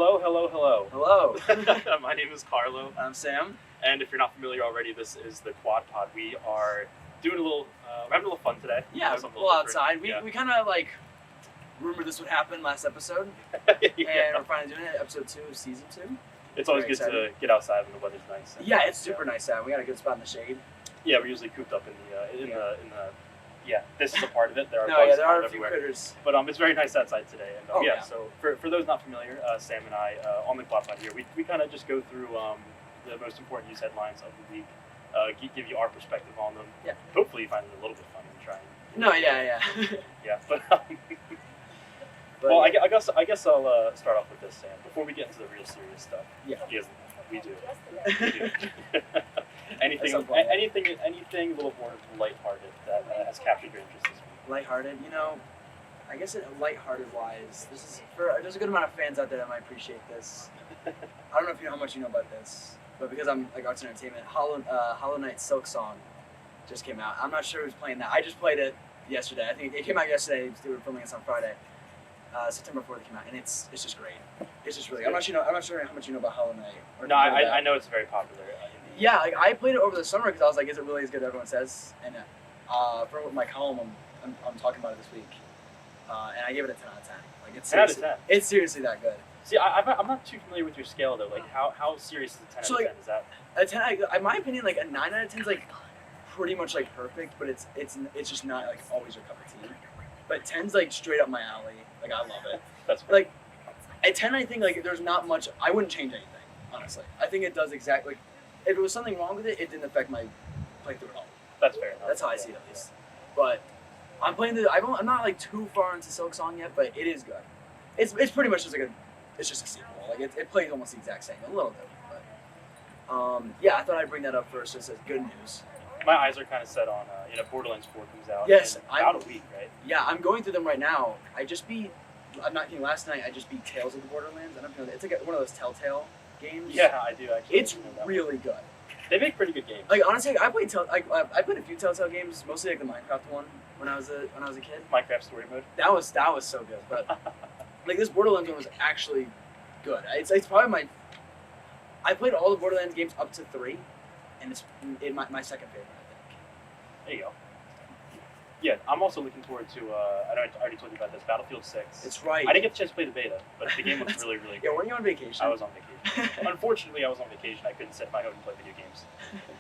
Hello, hello, hello. Hello. My name is Carlo, I'm Sam. and if you're not familiar already, this is the Quad Pod. We are doing we're having a little fun today. Yeah, Something well, different. outside. Yeah. We kind of rumored this would happen last episode, Yeah. and we're finally doing it. Episode 2 of season 2. It's always Very good to excited. get outside when the weather's nice. and Yeah, it's super nice out. We got a good spot in the shade. Yeah, we're usually cooped up in the. Yeah, this is a part of it. There are No, bugs yeah, there are a few everywhere. critters. But it's very nice outside today. And Oh, yeah. So for those not familiar, Sam and I on the Quad Pod here, we kind of just go through the most important news headlines of the week, give you our perspective on them. Yeah. Hopefully you find it a little bit funny and try and. No, yeah. Yeah, but. But, Well, yeah. I guess I'll start off with this, Sam. Before we get into the real serious stuff, Yeah. because we do. anything That's so anything a little more lighthearted that has captured your interest this week. Lighthearted, I guess lighthearted wise, there's a good amount of fans out there that might appreciate this. I don't know if you know how much you know about this, but because I'm like arts and entertainment, Hollow Knight Silk Song just came out. I'm not sure who's playing that. I just played it yesterday. I think it came out yesterday. We were filming this on Friday. September 4th it came out, and it's just great. It's just really. I'm not sure how much you know about Hollow Knight. Or No, if you know I know it's very popular. Yeah, I played it over the summer because I was like, is it really as good as everyone says? And for my column, I'm talking about it this week, and I gave it a 10 out of 10. Like it's 10 out of seriously, 10. it's seriously that good. See, I'm not too familiar with your scale though. Like how serious is a 10 So, out of like, 10? Is that? A 10, in my opinion, like a 9 out of 10 is like pretty much like perfect, but it's just not like always your cup of tea. But 10's like straight up my alley. Like I love it. That's fair. Like at 10, I think like there's not much. I wouldn't change anything, honestly. I think it does exactly. If there was something wrong with it, it didn't affect my playthrough at all. That's fair enough. That's how I see it at least. But I'm playing I'm not like too far into Silk Song yet, but it is good. It's pretty much just it's just a sequel. Like it plays almost the exact same, a little bit. But yeah, I thought I'd bring that up first just as good news. My eyes are kind of set on Borderlands 4 comes out. Yes, in about a week, right? Yeah, I'm going through them right now. I'm not kidding. Last night I just beat Tales of the Borderlands. I don't know. It's like one of those Telltale games. Yeah, I do actually. It's really good. They make pretty good games. Like honestly, I played a few Telltale games, mostly like the Minecraft one when I was a kid. Minecraft story mode. That was so good. But like this Borderlands one was actually good. It's probably I played all the Borderlands games up to 3, and it's my second favorite, I think. There you go. Yeah, I'm also looking forward to. I already told you about this. Battlefield 6. It's right. I didn't get a chance to play the beta, but the game looks really, really Yeah, great. weren't you on vacation? I was on vacation. Unfortunately, I was on vacation. I couldn't sit in my home and play video games.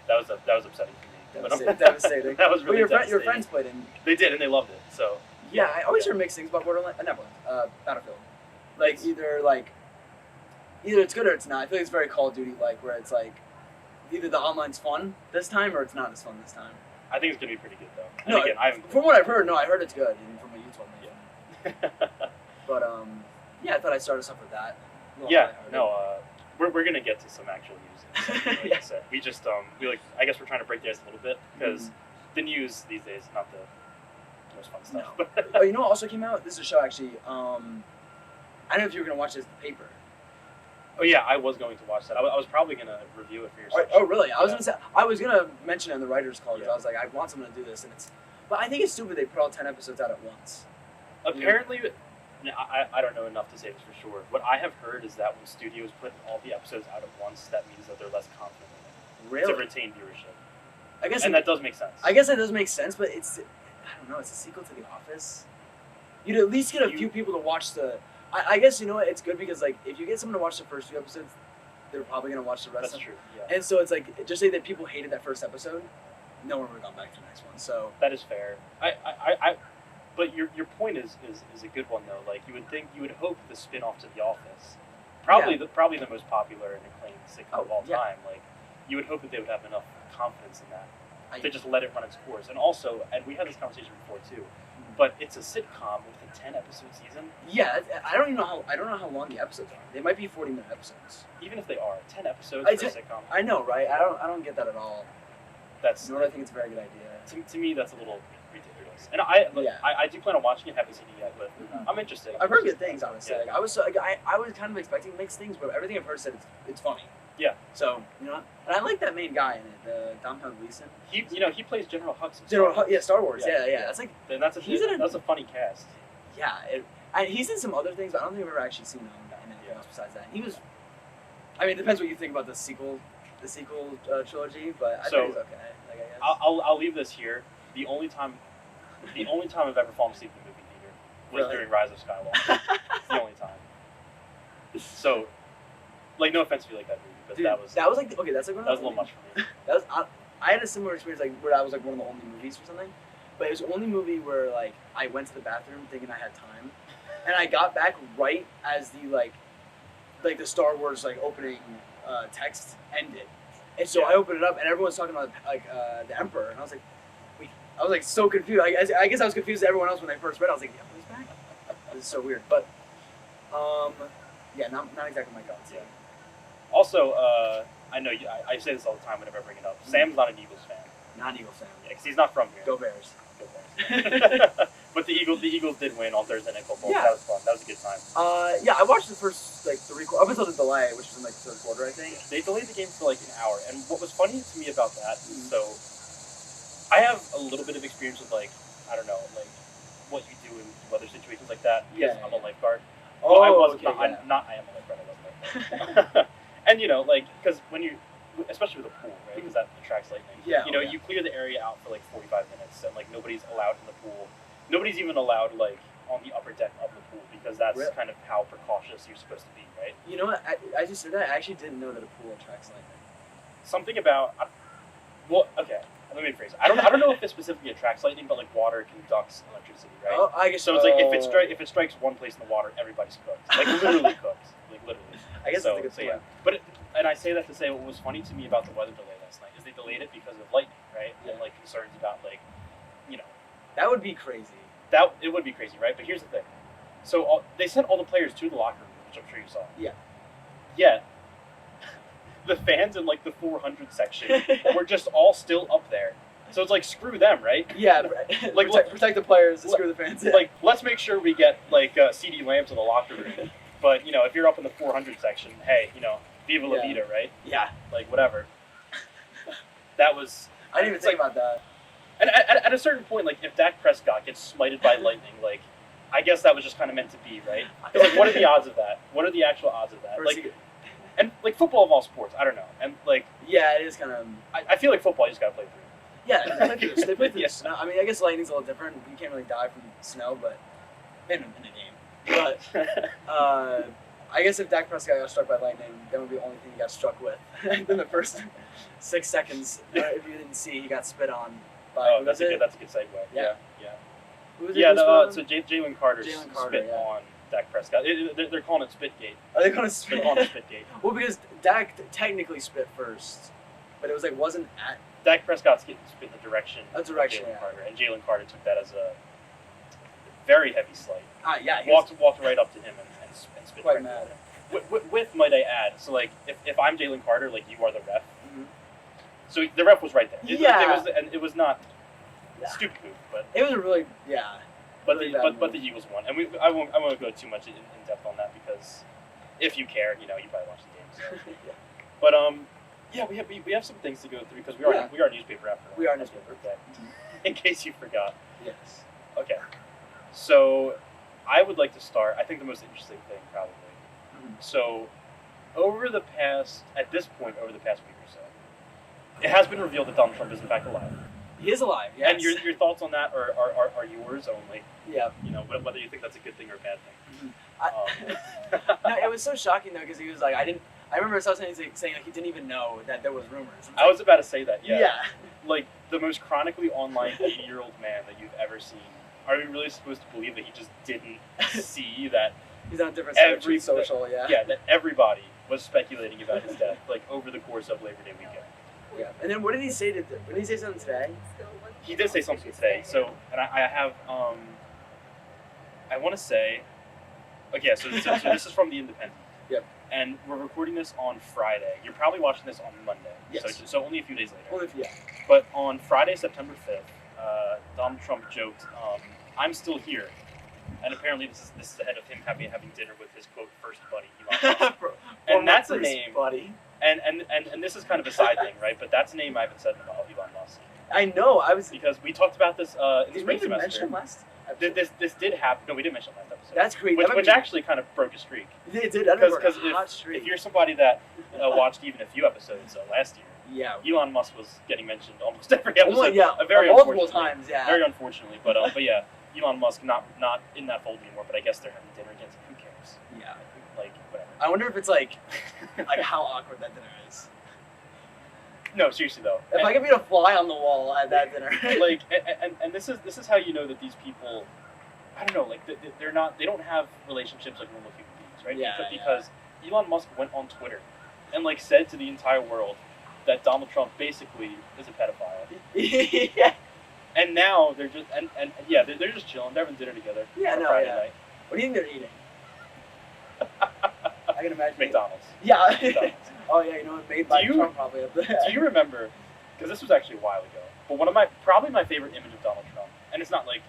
That was upsetting for me. Devastating. That was really Well, devastating. your friends played it. They did, and they loved it. So. Yeah, I always hear mixed things about Borderlands. Battlefield. Like either it's good or it's not. I feel like it's very Call of Duty like, where it's like either the online's fun this time or it's not as fun this time. I think it's gonna be pretty good though. And No, again, I haven't. From what I've heard, I heard it's good, and from what you told me. But yeah, I thought I'd start us off with that. Yeah, no, we're gonna get to some actual news. Like I said, we just I guess we're trying to break the ice a little bit because the news these days is not the most fun stuff. No. Oh, you know what also came out? This is a show actually. I don't know if you were gonna watch this, The Paper. Oh yeah, I was going to watch that. I was probably gonna review it for your section. Oh really? I was gonna mention it in the writers' call because Yeah. I was like, I want someone to do this, but I think it's stupid they put all 10 episodes out at once. Apparently, I don't know enough to say this for sure. What I have heard is that when studios put all the episodes out at once, that means that they're less confident in it. Really? To retain viewership. I guess that does make sense. I guess that does make sense, but I don't know. It's a sequel to The Office. You'd at least get a few people to watch the. I guess you know what? It's good because like if you get someone to watch the first 2 episodes, they're probably gonna watch the rest. That's true. Yeah. And so it's like just say that people hated that first episode, no one would have gone back to the next one. So that is fair. But your point is a good one though. Like you would hope the spin-off to The Office, probably the most popular and acclaimed sitcom of all time. Like you would hope that they would have enough confidence in that to just let it run its course. And also, and we had this conversation before too. But it's a sitcom with a 10-episode season. Yeah, I don't know how long the episodes are. They might be 40-minute episodes. Even if they are 10 episodes for a sitcom. I know, right? I don't get that at all. That's. Nor do I think it's a very good idea. To me, that's a little ridiculous. And I do plan on watching it. Haven't seen it yet, but I'm interested. I've heard good things, honestly. Yeah. Like, I was kind of expecting mixed things, but everything I've heard said it's funny. Yeah. So and I like that main guy in it, Domhnall Gleeson. He plays General Hux. Star Wars. Yeah. That's like. And that's a funny cast. Yeah, and he's in some other things, but I don't think I've ever actually seen him in else besides that. He was. I mean, it depends what you think about the sequel trilogy, but I think he's okay. Like, I guess. I'll leave this here. The only time I've ever fallen asleep in a movie theater was Really? during Rise of Skywalker. It's the only time. So, like, no offense if you like that movie, but Dude, that was like okay. That's like one of that was the a little much for me. That was I had a similar experience like where I was like one of the only movies or something, but it was the only movie where like I went to the bathroom thinking I had time, and I got back right as the like the Star Wars like opening text ended, and so I opened it up and everyone's talking about like the Emperor, and I was like, wait, I was like so confused. I guess I was confused as everyone else when I first read it. I was like, yeah, he's back. This is so weird, but yeah, not exactly my thoughts. Yeah. Also, I know I say this all the time whenever I bring it up. Sam's not an Eagles fan. Not Eagles fan. Yeah, because he's not from here. Go Bears. Go Bears. But the Eagles did win on Thursday Night Football. Yeah. That was fun. That was a good time. Yeah, I watched the first like up until the delay, which was in like the third quarter, I think. They delayed the game for like an hour, and what was funny to me about that is so I have a little bit of experience with like I don't know like what you do in weather situations like that because I'm a lifeguard. Oh, well, I wasn't. okay, I am a lifeguard. I wasn't. A lifeguard. And you know, like because when you, especially with a pool, right? Because that attracts lightning. Yeah. You know, you clear the area out for like 45 minutes, and like nobody's allowed in the pool. Nobody's even allowed like on the upper deck of the pool because that's Really? kind of how precautious you're supposed to be, right? You know what? I just said that. I actually didn't know that a pool attracts lightning. Something about, well, okay, let me rephrase it. I don't know if it specifically attracts lightning, but like water conducts electricity, right? Oh, I guess So it's like if it strikes one place in the water, everybody's cooked. Like literally cooked. Like literally. I guess so, that's a good so point. yeah. But and I say that to say what was funny to me about the weather delay last night is they delayed it because of lightning, right? Yeah. And like concerns about like, you know, That would be crazy. that it would be crazy, right? But here's the thing. So they sent all the players to the locker room, which I'm sure you saw. Yeah. Yet the fans in like the 400 section were just all still up there. So it's like screw them, right? Yeah, Like, protect the players, screw the fans. Yeah. Like let's make sure we get like CD lamps in the locker room. But you know, if you're up in the 400 section, hey, you know, viva la vida, right? Yeah. Like whatever. That was. I didn't even think about that. And at a certain point, like if Dak Prescott gets smited by lightning, like I guess that was just kind of meant to be, right? 'Cause, like, what are the odds of that? What are the actual odds of that? First Like, and like football of all sports, I don't know. And like, yeah, it is kind of. I feel like football, you just gotta play through. Yeah, they play through Yeah. the snow. I mean, I guess lightning's a little different. You can't really die from snow, but in a game. But I guess if Dak Prescott got struck by lightning, that would be the only thing he got struck with. In the first 6 seconds, if you didn't see, he got spit on. By, Oh, that's a good segue. Yeah. Yeah. Who was Yeah. it? No, so Jalen Carter Jalen spit Carter, yeah. on Dak Prescott. They're calling it Spitgate. Are they gonna They're calling it Spitgate. Well, because Dak technically spit first, but it was like wasn't at Dak Prescott's getting spit in the direction a direction. of Jalen Yeah. Carter, and Jalen Carter took that as a very heavy slight. Yeah. He was Walked right up to him and spit quite right mad. at him. With might I add, so like if I'm Jalen Carter, like you are the ref. Mhm. So the ref was right there. Yeah. It was not Yeah. stupid move, but It was a really but really the bad but move. the Eagles won, and I won't go too much in depth on that because if you care, you know you probably watch the game. So. yeah. But yeah, we have some things to go through because we are a newspaper after all. We are a That's newspaper. what we're in case you forgot. Yes. Okay, so I would like to start. I think the most interesting thing probably. Mhm. So over the past week or so, it has been revealed that Donald Trump is in fact alive. He is alive. Yes. And your thoughts on that are yours only. Yeah. You know, whether you think that's a good thing or a bad thing. No, it was so shocking though because he was like, I remember something saying like he didn't even know that there was rumors. I was about to say that. Yeah. Yeah. Like the most chronically online 80-year-old man that you've ever seen. Are we really supposed to believe that he just didn't see that? He's on a different social. Yeah. Yeah, that everybody was speculating about his death, like over the course of Labor Day weekend. Yeah. And then what did he say? Did he say something today? He did say something today. So, and I have, I want to say, okay, so this is from The Independent. Yep. And we're recording this on Friday. You're probably watching this on Monday. Yes. So only a few days later. Well, yeah. But on Friday, September 5th, Donald Trump joked, "I'm still here," and apparently this is ahead of him having dinner with his quote first buddy, Elon Musk. And that's a name. Buddy. And this is kind of a side thing, right? But that's a name I haven't said in a while, Elon Musk. I know. I was. Because we talked about this in the Did we spring even mention semester. him last? episode. This did happen. No, we didn't mention last episode. That's great. Which actually kind of broke a streak. It did. That broke a Because hot streak. if you're somebody that watched even a few episodes last year, yeah, Elon Musk was getting mentioned almost every episode. Yeah, very multiple times. Yeah, very unfortunately. But yeah, Elon Musk not in that fold anymore. But I guess they're having dinner again. So who cares? Yeah, like whatever. I wonder if it's like how awkward that dinner is. No, seriously though. If I could be a fly on the wall at that dinner, like, and this is how you know that these people, I don't know, like they don't have relationships like normal human beings, right? Yeah. Because Elon Musk went on Twitter and like said to the entire world that Donald Trump basically is a pedophile. Yeah. And now they're just and yeah, they're just chilling. They're having dinner together. Yeah, on no, Friday yeah. night. What do you think they're eating? I can imagine. McDonald's. Yeah. McDonald's. Oh yeah, you know what? Made by Trump probably up there. Do you remember? Because this was actually a while ago. But one of probably my favorite image of Donald Trump, and it's not like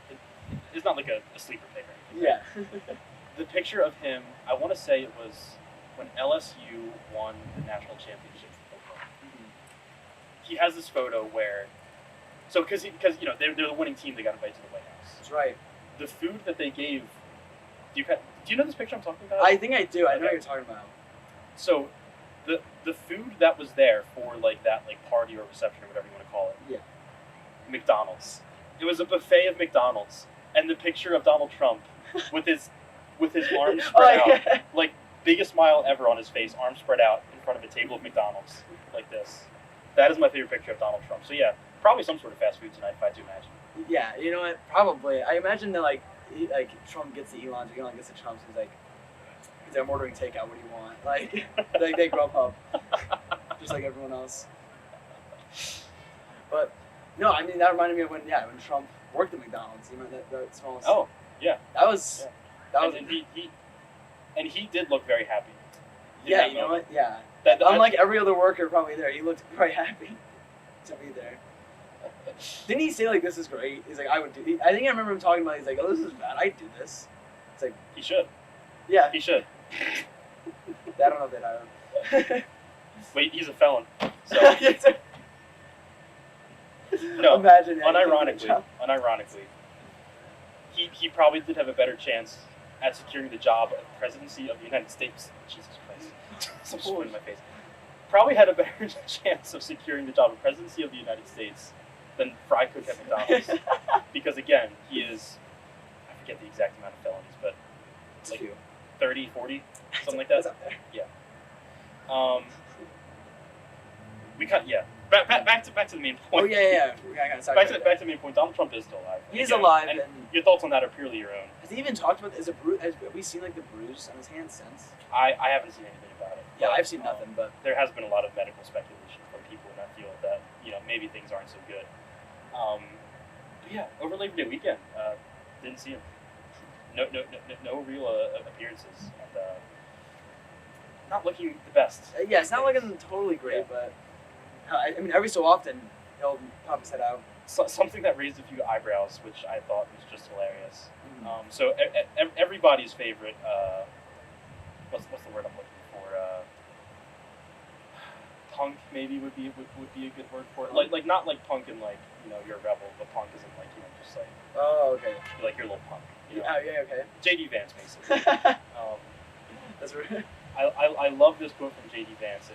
a sleeper pick or anything. Yeah. The picture of him, I want to say it was when LSU won the national championship for football. Mm-hmm. He has this photo where, so because you know they're the winning team, they got invited to the White House. That's right. The food that they gave. Do you know this picture I'm talking about? I think I do. I know what you're talking about. So, the food that was there for like that like party or reception or whatever you want to call it. Yeah. McDonald's. It was a buffet of McDonald's, and the picture of Donald Trump with his arms spread out, like biggest smile ever on his face, arms spread out in front of a table of McDonald's, like this. That is my favorite picture of Donald Trump. So yeah, probably some sort of fast food tonight, if I had to imagine. Yeah, you know what? Probably. I imagine that like Trump gets the Elon gets the Trump. So he's like, I'm ordering takeout. What do you want? Like they grow up, just like everyone else. But no, I mean that reminded me of when Trump worked at McDonald's. You remember that small. Oh yeah. That was. And he did look very happy. Yeah, you know what? Yeah. Unlike every other worker probably there, he looked quite happy to be there. Didn't he say like this is great? He's like I would do. I think I remember him talking about. He's like, oh, this is bad. I'd do this. It's like he should. Yeah. He should. I don't know if they hire him. Wait, he's a felon. So. No. Imagine. Unironically, he probably did have a better chance at securing the job of the presidency of the United States. Jesus Christ. Some spoon in my face. Probably had a better chance of securing the job of presidency of the United States than fry cook at McDonald's. Because again, he is, I forget the exact amount of felonies, but it's like few. 30, 40, something like that. It's up there. Yeah. Back to the main point. Oh yeah. Back to the main point. Donald Trump is still alive. He's alive, and your thoughts on that are purely your own. Has he even talked about? Have we seen like the bruise on his hand since? I haven't seen anything about it. Yeah, but, I've seen nothing, but there has been a lot of medical speculation from people in that field that maybe things aren't so good. But yeah, over Labor Day weekend, didn't see him. No real appearances. And, not looking the best. Yeah, it's not looking totally great, but I mean, every so often he'll pop his head out. Something that raised a few eyebrows, which I thought was just hilarious. So everybody's favorite, what's the word I'm looking for? Punk maybe would be a good word for it. Like not like punk and like you're a rebel, but punk isn't like just like okay. Like you're a little punk. Yeah, okay. JD Vance basically. That's right. I love this quote from JD Vance.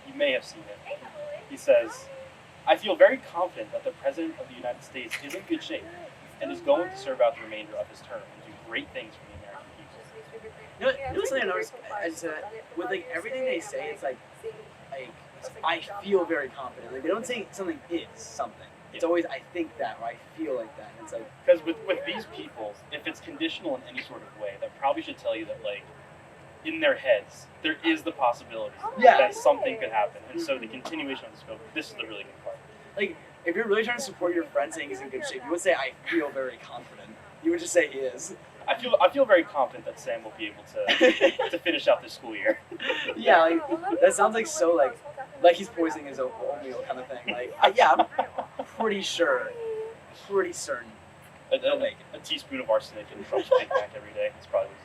You may have seen it. He says, "I feel very confident that the President of the United States is in good shape and is going to serve out the remainder of his term and do great things for the American people." You know something I noticed? I just said with like everything they say, it's like I feel very confident. Like they don't say something is something. It's always I think that or I feel like that. And it's like because with these people, if it's conditional in any sort of way, that probably should tell you that like in their heads there is the possibility that something could happen. And so the continuation of the scope, this is the really good part. Like if you're really trying to support your friend saying he's in good shape, you would say I feel very confident. You would just say he is. I feel very confident that Sam will be able to finish out this school year. Yeah, like that sounds like so like he's poisoning his oatmeal kind of thing. Like I'm pretty sure, pretty certain. A teaspoon of arsenic in Trump's Big Mac every day. That's probably what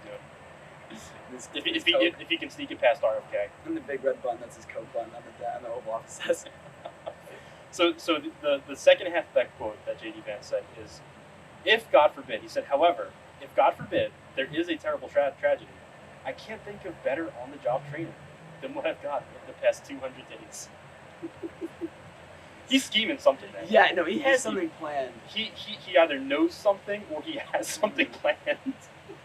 he's doing. If he can sneak it past RFK. And the big red bun, that's his Coke bun on the Oval Office says. So the second half of that quote that JD Vance said is, if God forbid, he said, however, if God forbid there is a terrible tragedy, I can't think of better on-the-job training than what I've got in the past 200 days. He's scheming something, man. Yeah, no, he has something planned. He either knows something or he has something planned.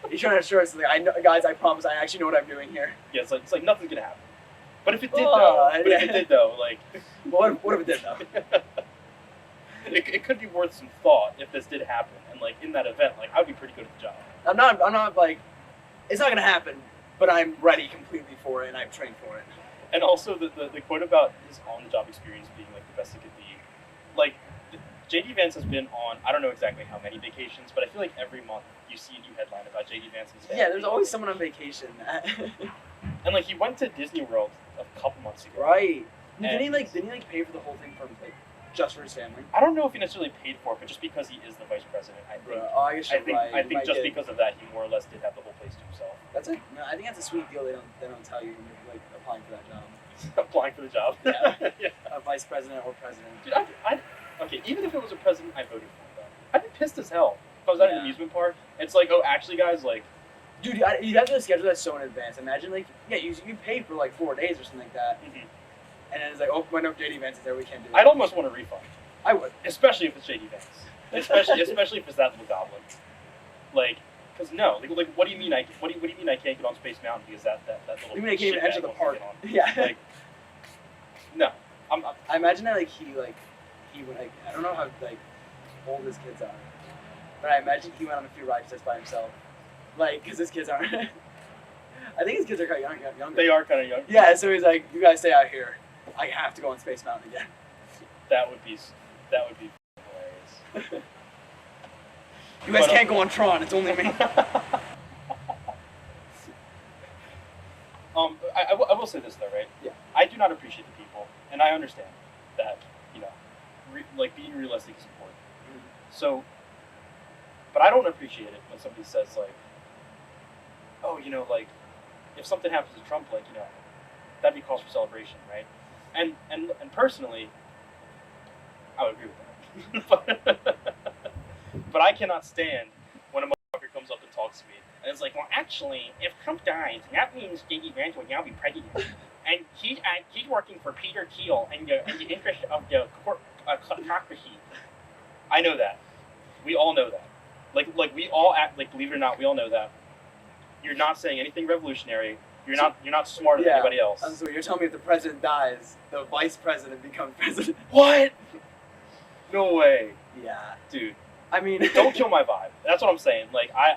He's trying to assure us, like, I know, guys, I promise, I actually know what I'm doing here. Yeah, it's like nothing's gonna happen. But if it did, though, like, what if it did though? it could be worth some thought if this did happen, and like in that event, like I would be pretty good at the job. I'm not like, it's not gonna happen, but I'm ready completely for it, and I've trained for it. And also the quote about his on-the-job experience being like the best it could be, like JD Vance has been on, I don't know exactly how many vacations, but I feel like every month you see a new headline about JD Vance's family. Yeah, there's always someone on vacation. And like he went to Disney World a couple months ago. Right. Didn't he pay for the whole thing from like just for his family? I don't know if he necessarily paid for it, but just because he is the vice president, I think. I think just because of that, he more or less did have the whole place to himself. I think that's a sweet deal. They don't tell you when you're like applying for that job. Applying for the job. Yeah. Yeah. A vice president or president. Dude, okay, even if it was a president, I voted for him. I'd be pissed as hell if I was at an amusement park. It's like, oh, actually, guys, like. Dude, you'd have to schedule that so in advance. Imagine, like, yeah, you paid for like 4 days or something like that, and then it's like, oh, when JD Vance is there, we can't do it. I'd almost want a refund. I would, especially if it's JD Vance, especially if it's that little goblin. Like, because no, like, what do you mean I can't get on Space Mountain because that little. You mean I can't even enter the park? Yeah. Like, no, I imagine that he would like, I don't know how like old his kids are, but I imagine he went on a few rides just by himself. Like, because his kids aren't. I think his kids are kind of younger. They are kind of young. Yeah, so he's like, you guys stay out here. I have to go on Space Mountain again. That would be hilarious. You guys can't go on Tron. It's only me. I will say this though, right? Yeah. I do not appreciate the people, and I understand that like being realistic is important. Mm-hmm. So, but I don't appreciate it when somebody says like, oh, like, if something happens to Trump, like, that'd be cause for celebration, right? And personally, I would agree with that. But I cannot stand when a motherfucker comes up and talks to me, and it's like, well, actually, if Trump dies, that means JD Vance will now be president, and he's working for Peter Thiel and the interest of the kleptocracy. I know that. We all know that. Like we all act like, believe it or not, we all know that. You're not saying anything revolutionary. You're not smarter than anybody else. So you're telling me if the president dies, the vice president becomes president? What? No way. Yeah. Dude. I mean, don't kill my vibe. That's what I'm saying. Like I'm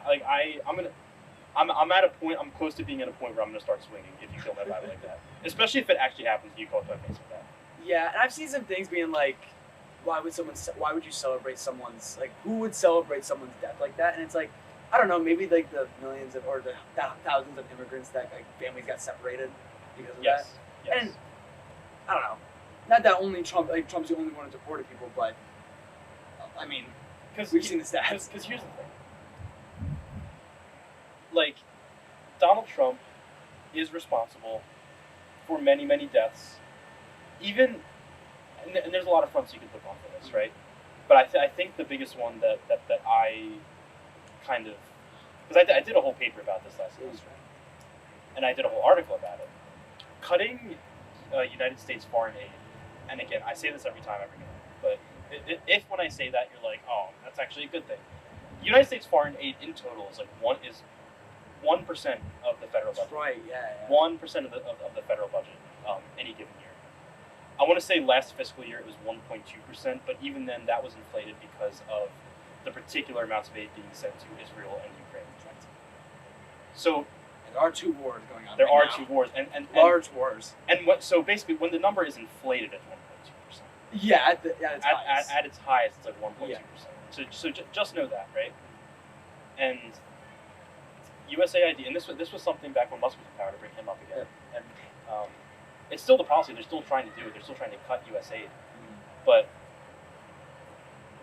at a point. I'm close to being at a point where I'm gonna start swinging if you kill my vibe like that. Especially if it actually happens and you call it my face with that. Yeah, and I've seen some things being like, why would you celebrate someone's, like, who would celebrate someone's death like that? And it's like, I don't know, maybe like the millions of, or the thousands of immigrants that like families got separated because of that. Yes. And I don't know, not that only Trump's the only one who deported people, but I mean, because we've seen the stats. Because here's the thing, like, Donald Trump is responsible for many, many deaths. Even, and there's a lot of fronts you could look on for this, right? But I think the biggest one that I kind of, because I did a whole paper about this last semester, and I did a whole article about it. Cutting United States foreign aid, and again, I say this every time, but if when I say that you're like, oh, that's actually a good thing. United States foreign aid in total is like 1% of the federal budget. That's right. Yeah. 1% of the federal budget any given year. I want to say last fiscal year it was 1.2%, but even then that was inflated because of the particular amounts of aid being sent to Israel and Ukraine. So there are two wars going on. There are two wars, and large wars. And so basically, when the number is inflated at 1.2%. Yeah, at its highest, it's like 1.2%. Yeah. So just know that, right? And USAID, and this was something back when Musk was in power, to bring him up again. And it's still the policy. They're still trying to do it. They're still trying to cut USAID. But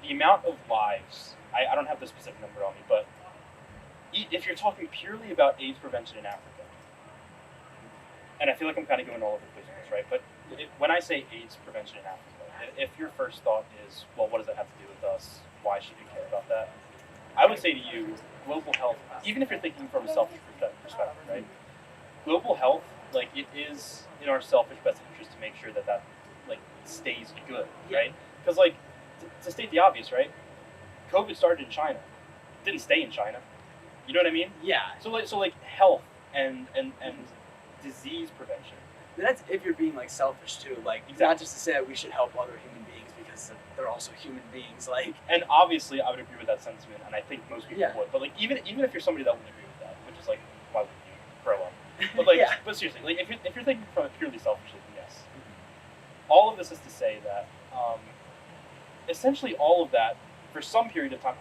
the amount of lives, I don't have the specific number on me, but if you're talking purely about AIDS prevention in Africa, and I feel like I'm kind of going all over the place with this, right? But when I say AIDS prevention in Africa, if your first thought is, well, what does that have to do with us? Why should we care about that? I would say to you, global health, even if you're thinking from a selfish perspective, right? Global health, like, it is in our selfish best interest to make sure that like, stays good, right? Because, like, to state the obvious, right? COVID started in China. It didn't stay in China. You know what I mean? Yeah. So like health and disease prevention. That's if you're being like selfish too, like not just to say that we should help other human beings because they're also human beings, like. And obviously, I would agree with that sentiment, and I think most people would. But like, even if you're somebody that wouldn't agree with that, which is like, why would you grow up? But like, but seriously, like if you're thinking from it purely selfishly, yes. Mm-hmm. All of this is to say that essentially all of that for some period of time,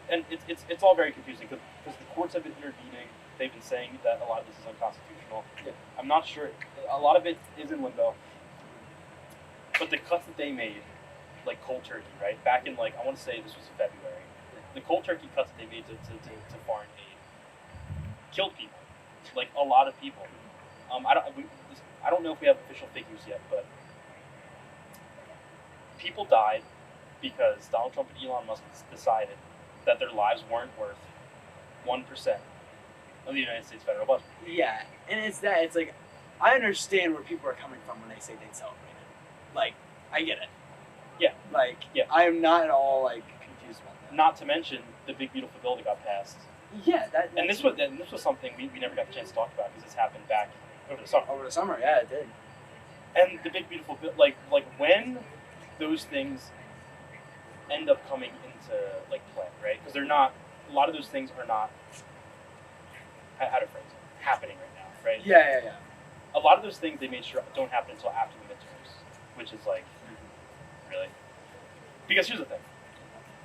and it's all very confusing because the courts have been intervening. They've been saying that a lot of this is unconstitutional. Yeah. I'm not sure. A lot of it is in limbo. But the cuts that they made, like cold turkey, right? Back in, like, I want to say this was February. The cold turkey cuts that they made to foreign aid killed people. Like, a lot of people. I don't know if we have official figures yet, but people died because Donald Trump and Elon Musk decided that their lives weren't worth 1% of the United States federal budget. Yeah, and it's like, I understand where people are coming from when they say they'd celebrate it. Like, I get it. Yeah. Like, yeah. I am not at all, like, confused about that. Not to mention the big beautiful bill that got passed. Yeah, and this was something we never got a chance to talk about because this happened back over the summer. Over the summer, yeah, it did. And the big beautiful bill, like when those things end up coming into like play, right? Because they're not. A lot of those things are not. How to phrase it? Happening right now, right? Yeah. A lot of those things they made sure don't happen until after the midterms, which is like, really? Because here's the thing.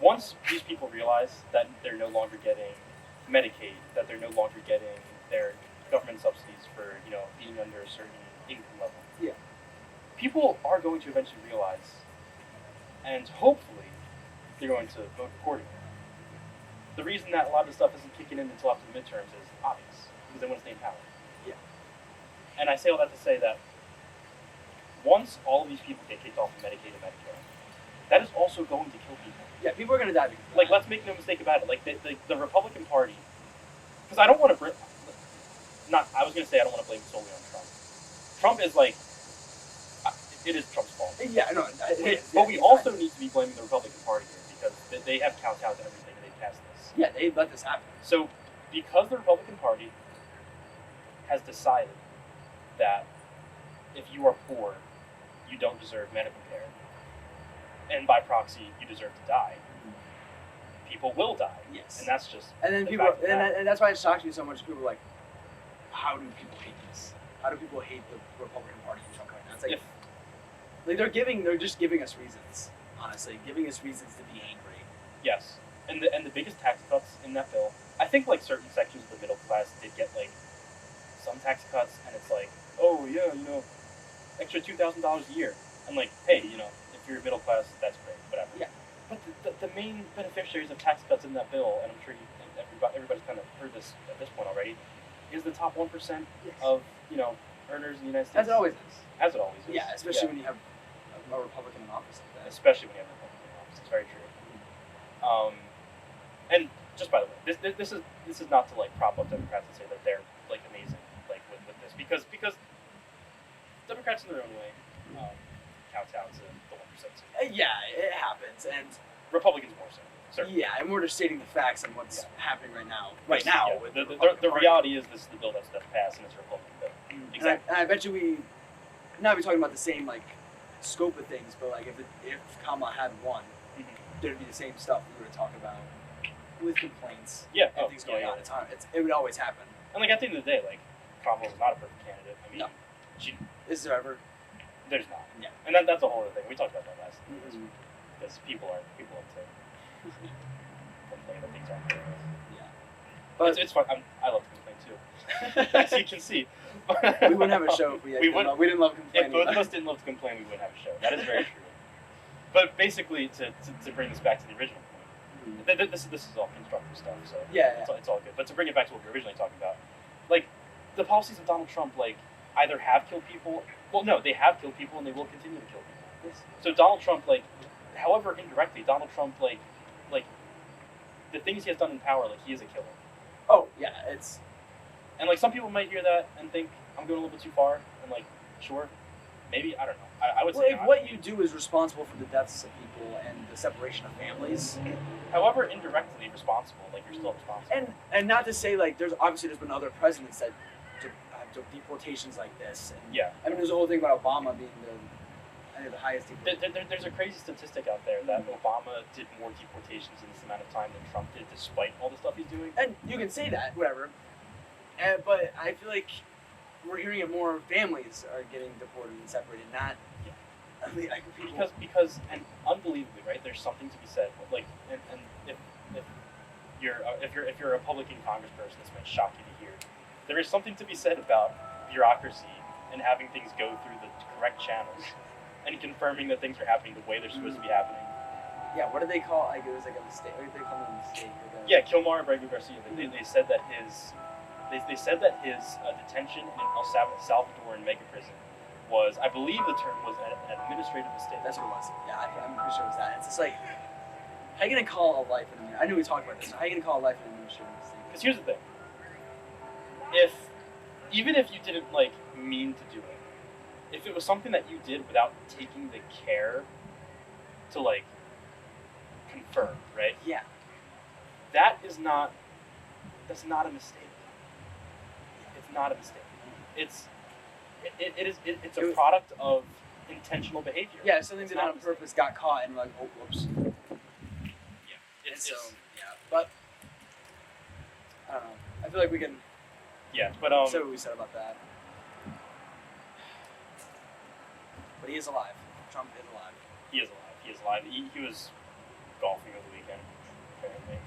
Once these people realize that they're no longer getting Medicaid, that they're no longer getting their government subsidies for, being under a certain income level. Yeah. People are going to eventually realize, and hopefully, they're going to vote accordingly. The reason that a lot of the stuff isn't kicking in until after the midterms is obvious, because they want to stay in power. Yeah. And I say all that to say that once all of these people get kicked off of Medicaid and Medicare, that is also going to kill people. Yeah, people are going to die. Like, let's make no mistake about it. Like, the Republican Party, because I don't want to I was going to say I don't want to blame it solely on Trump. Trump is like, it is Trump's fault. Yeah, no, but we also need to be blaming the Republican Party here because they have kowtowed to everything and they passed this. Yeah, they let this happen. So, because the Republican Party has decided that if you are poor, you don't deserve medical care, and by proxy, you deserve to die. People will die. Yes. And that's just. And then and that's why it shocks me so much. People are like, how do people hate this? How do people hate the Republican Party and Trump right now? It's like, they're just giving us reasons. Honestly, giving us reasons to be angry. Yes. And the biggest tax cuts in that bill, I think like certain sections of the middle class did get like some tax cuts, and it's like, oh yeah, extra $2,000 a year. I'm like, hey, if you're middle class, that's great, whatever. Yeah. But the main beneficiaries of tax cuts in that bill, and I'm sure everybody's kind of heard this at this point already, is the top 1% of earners in the United States. As it always is. As it always is. Yeah, especially when you have a Republican in office like that. Especially when you have a Republican in office. It's very true. And just by the way, this is not to like prop up Democrats and say that they're like amazing like with this because Democrats in their own way kowtow to the 1%. Yeah, it happens, and Republicans more so. Certainly. Yeah, and we're just stating the facts and what's happening right now. Yeah, with the reality is this is the bill that's passed, and it's a Republican bill. Exactly. And I bet you we're talking about the same like scope of things, but like if Kamala had won, there'd be the same stuff we were talking about with complaints. Yeah, and things going on at the time. It would always happen. And like at the end of the day, like Kamala was not a perfect candidate. I mean, no. Is there ever? There's not. Yeah. And that's a whole other thing. We talked about that last time. Because people like to complain that things aren't good. Yeah. But it's fun. I love to complain too. As you can see. We wouldn't have a show if we didn't love complaining. If both of us didn't love to complain, we wouldn't have a show. That is very true. But basically, to bring this back to the original point, this is all constructive stuff. So it's all good. But to bring it back to what we were originally talking about, like the policies of Donald Trump, like either have killed people. Well, no, they have killed people and they will continue to kill people. Yes. So Donald Trump, like, however indirectly, Donald Trump, like the things he has done in power, like he is a killer. Oh yeah, it's. And like some people might hear that and think I'm going a little bit too far, and like sure, maybe I don't know. I would Well, say if not. what you do is responsible for the deaths of people and the separation of families, However indirectly responsible, like you're still responsible. and not to say like there's been other presidents that have deportations like this. And, yeah. I mean, there's a whole thing about Obama being the highest deportation. There's a crazy statistic out there that Obama did more deportations in this amount of time than Trump did, despite all the stuff he's doing. And you can say that, whatever. But I feel like we're hearing it more. Families are getting deported and separated, not. Yeah. I mean, like people. Because and unbelievably, right? There's something to be said. Like, and if you're if you're a Republican congressperson, this might shock you to hear. There is something to be said about bureaucracy and having things go through the correct channels and confirming that things are happening the way they're supposed to be happening. Yeah, what did they call? Like it was like a mistake. What did they call it a mistake? Like Yeah, Kilmar and Brady Garcia. They said that his detention in El Salvadoran mega prison was, I believe the term was an administrative mistake. That's what it was. Yeah, I'm pretty sure it was that. It's just like, how are you gonna call a life an administrative? I knew we talked about this. How are you gonna call a life an administrative mistake? Because here's the thing: even if you didn't like mean to do it, if it was something that you did without taking the care to like confirm, right? Yeah. That's not a mistake. It's not a mistake. It's a product of intentional behavior. Yeah, something It's that not on a mistake. purpose got caught and like, oh, whoops. Yeah. Yeah, but I don't know. I feel like we can but say what we said about that. But he is alive. Trump is alive. He is alive. He is alive. He was golfing over the weekend, apparently.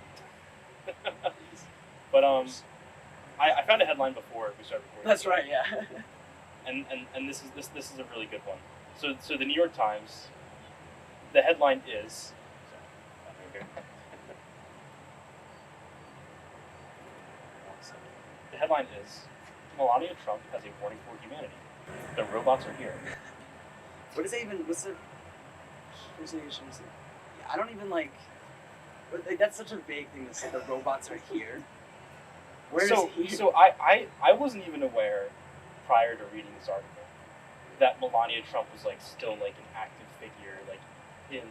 But I found a headline before we started recording. That's right. Yeah. And this is a really good one. So the New York Times, the headline is. The headline is, Melania Trump has a warning for humanity. The robots are here. What is it even? What's the? I don't even like. That's such a vague thing to say. The robots are here. Where is he? So I wasn't even aware prior to reading this article that Melania Trump was like still like an active figure like in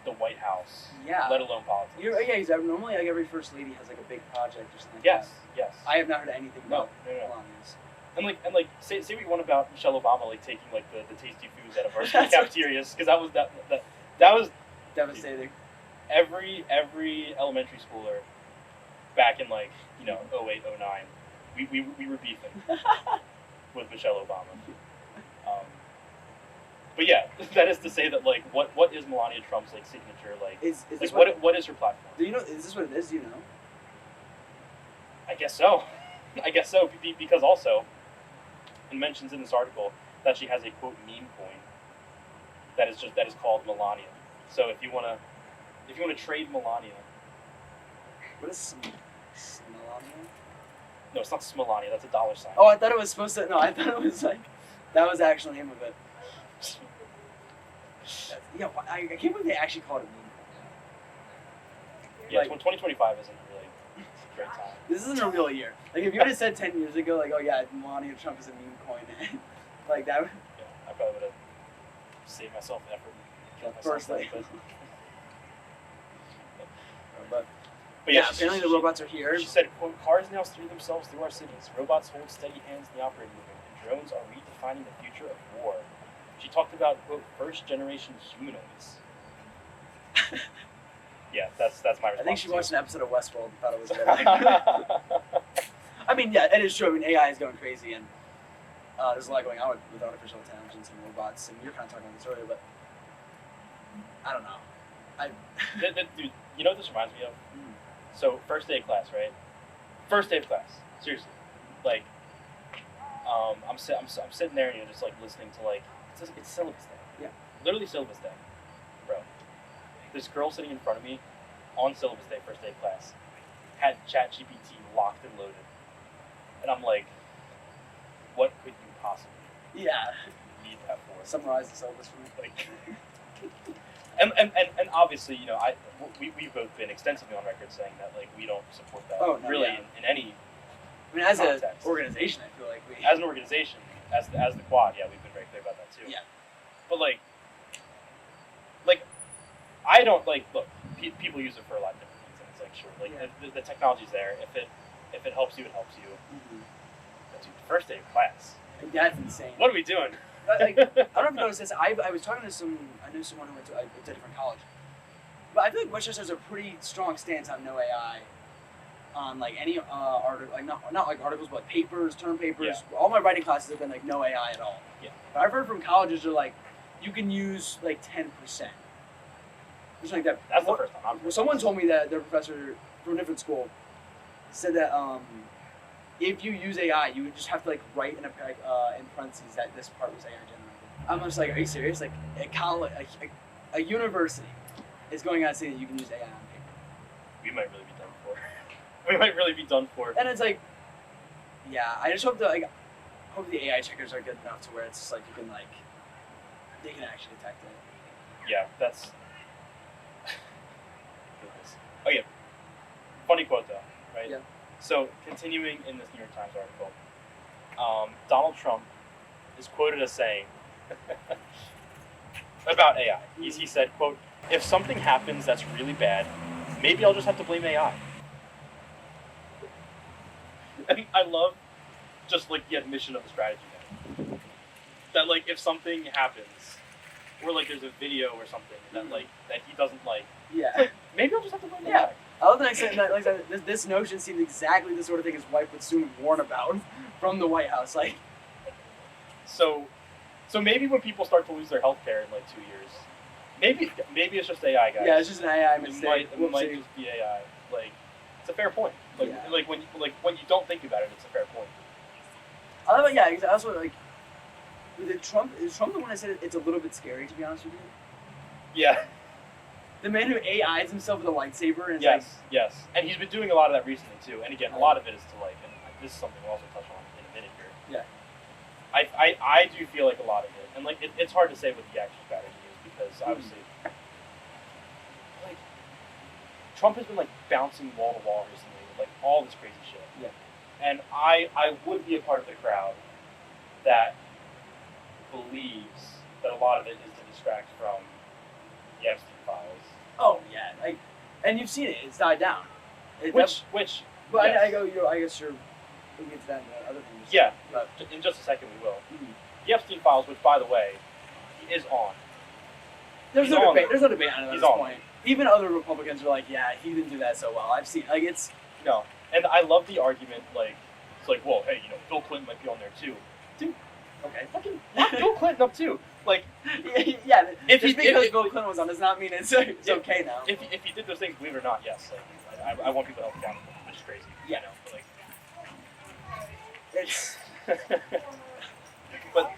the White House. Yeah. Let alone politics. Exactly. Normally, like every first lady has like a big project or something. Yes. Like Yes. that. I have not heard anything about No. Melania's. And like say what you want about Michelle Obama like taking like the tasty foods out of our cafeterias, because that was Devastating. Every elementary schooler back in like 08, 09, we were beefing with Michelle Obama. But yeah, that is to say that like what is Melania Trump's like signature like? Is like this what is her platform? Do you know? Is this what it is? Do you know? I guess so. Because also, it mentions in this article that she has a quote meme coin that is called Melania. So if you wanna trade Melania, What is Melania? no, it's not Smelania. That's a dollar sign. Oh, I thought it was supposed to. No, I thought it was like that was the actual name of it. Yeah, I can't believe they actually called it meme. Yeah, like- 2025 isn't really a great time. This isn't a real year. Like if you would have said 10 years ago, like, oh yeah, Melania Trump is a meme coin, like that. Yeah, I probably would have saved myself the effort and killed myself. Firstly. But Yeah, she- apparently the robots are here. She said, quote, cars now steer themselves through our cities. Robots hold steady hands in the operating room, and drones are redefining the future of war. She talked about, quote, first-generation humanoids. Yeah, that's my response. I think she watched an episode of Westworld and thought it was good. Yeah, I mean, yeah, it is true. I mean, AI is going crazy, and there's a lot going on with artificial intelligence and robots, and you're kind of talking about this earlier, but I don't know. Dude, you know what this reminds me of? So, first day of class, right? First day of class. Seriously. Like, I'm sitting there and just like listening to like, it's syllabus day. Yeah. Literally syllabus day. Bro. This girl sitting in front of me on syllabus day, first day of class, had ChatGPT locked and loaded. And I'm like, what could you possibly Yeah. need that for? Summarize the syllabus for me. Like, And obviously, we've both been extensively on record saying that like we don't support that in any. I mean, as context. an organization, I feel like we. As an organization, as the quad, yeah, we've been very clear about that too. Yeah. But like I don't like look. People use it for a lot of different things, and it's like sure, like the technology's there. If it helps you, it helps you. Mm-hmm. But dude, first day of class. That's insane. What are we doing? Like, I don't know if you noticed this. I was talking to I knew someone who went to a different college. But I feel like Westchester has a pretty strong stance on no AI. On like any article, like not like articles, but like papers, term papers. Yeah. All my writing classes have been like no AI at all. Yeah. But I've heard from colleges they're like, you can use like 10%. Just like that. That's the first time. Someone told me that their professor from a different school said that if you use AI, you would just have to like write in in parentheses that this part was AI generated. I'm just like, are you serious? Like a college, a university is going out saying that you can use AI on paper. We might really be done for. We might really be done for. And it's like, yeah, I just hope that hope the AI checkers are good enough to where it's just like you can like, they can actually detect it. Yeah, that's. Okay, funny quote though, right? Yeah. So continuing in this New York Times article, Donald Trump is quoted as saying about AI. He said, quote, "If something happens that's really bad, maybe I'll just have to blame AI." And I love just like the admission of the strategy there. That like if something happens, or like there's a video or something that like that he doesn't like, yeah, like, maybe I'll just have to blame AI. Yeah. I love the next thing that like this notion seems exactly the sort of thing his wife would soon warn about from the White House. Like, so maybe when people start to lose their health care in like 2 years, maybe it's just AI, guys. Yeah, it's just an AI mistake. It might just be AI. Like, it's a fair point. Like when you don't think about it, it's a fair point. I love it. Yeah, I also like. Is Trump the one that said it's a little bit scary, to be honest with you? Yeah. The man who AIs himself with a lightsaber and yes, and he's been doing a lot of that recently too. And again, a lot of it is to like, and this is something we'll also touch on in a minute here. Yeah. I do feel like a lot of it, and like it's hard to say what the actual strategy is because obviously, like Trump has been like bouncing wall to wall recently with like all this crazy shit. Yeah. And I would be a part of the crowd that believes that a lot of it is to distract from the Epstein files. Oh yeah, like, and you've seen it; it's died down. But yes. I guess you're looking into that and other things. Yeah, but in just a second we will. Mm-hmm. The Epstein files, which by the way, is on. There's no debate on it at this point. Even other Republicans are like, yeah, he didn't do that so well. I've seen it's no, and I love the argument. Like it's like, well, hey, Bill Clinton might be on there too, dude. Okay, fucking lock Bill Clinton up too. Like, yeah. Because Bill Clinton was on does not mean it's okay now. If he did those things, believe it or not, yes. Like, I want people to help him accountable, which is crazy. Yeah. But like, it's. But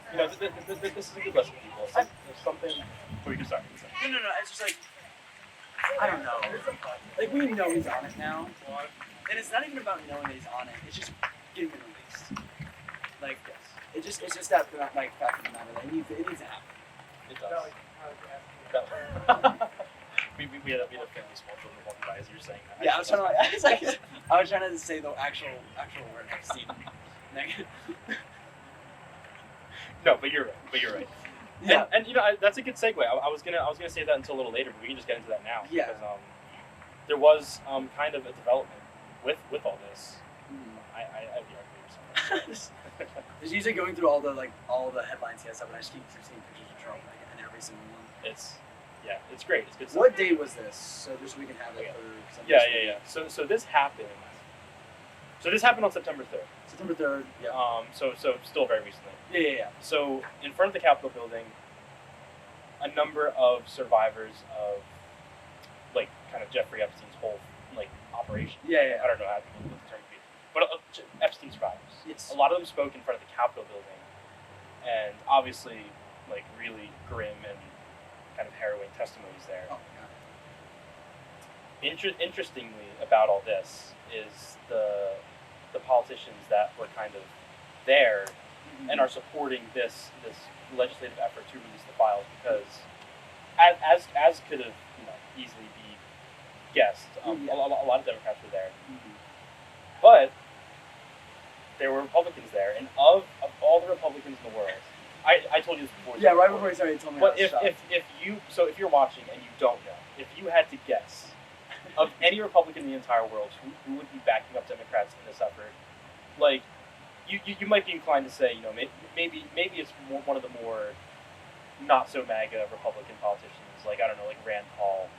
this is a good lesson, people. It's like, there's something. Where you can start. No. It's just like I don't know. Like we know he's on it now, and it's not even about knowing that he's on it. It's just getting it released. Like. It's just that like fact of the matter that it needs to happen. It does. we had a family small children walking by as you were saying that. Yeah, I was trying to say the actual word Epstein. No, but you're right. Yeah, and that's a good segue. I was gonna say that until a little later, but we can just get into that now. Yeah. Because there was kind of a development with all this. Mm-hmm. I have the argument or something. He's usually going through all the headlines he has up, and I just keep seeing pictures of Trump in every single one. It's great. It's good stuff. What date was this? So just so we can have it for some. Yeah. So this happened. So this happened on September 3rd. September 3rd. Yeah. So still very recently. Yeah. So in front of the Capitol building, a number of survivors of like kind of Jeffrey Epstein's whole like operation. Yeah. I don't know how to put the term to be, but Epstein survivors. Yes. A lot of them spoke in front of the Capitol building, and obviously, like really grim and kind of harrowing testimonies there. Oh my God. Interestingly, about all this is the politicians that were kind of there and are supporting this legislative effort to release the files because as could have easily be guessed. A lot of Democrats were there, but there were Republicans there, and of all the Republicans in the world, I told you this before. Yeah, right before you started, you told me. But if you're watching and you don't know, if you had to guess of any Republican in the entire world who would be backing up Democrats in this effort, like you might be inclined to say, maybe it's one of the more not so MAGA Republican politicians, like I don't know, like Rand Paul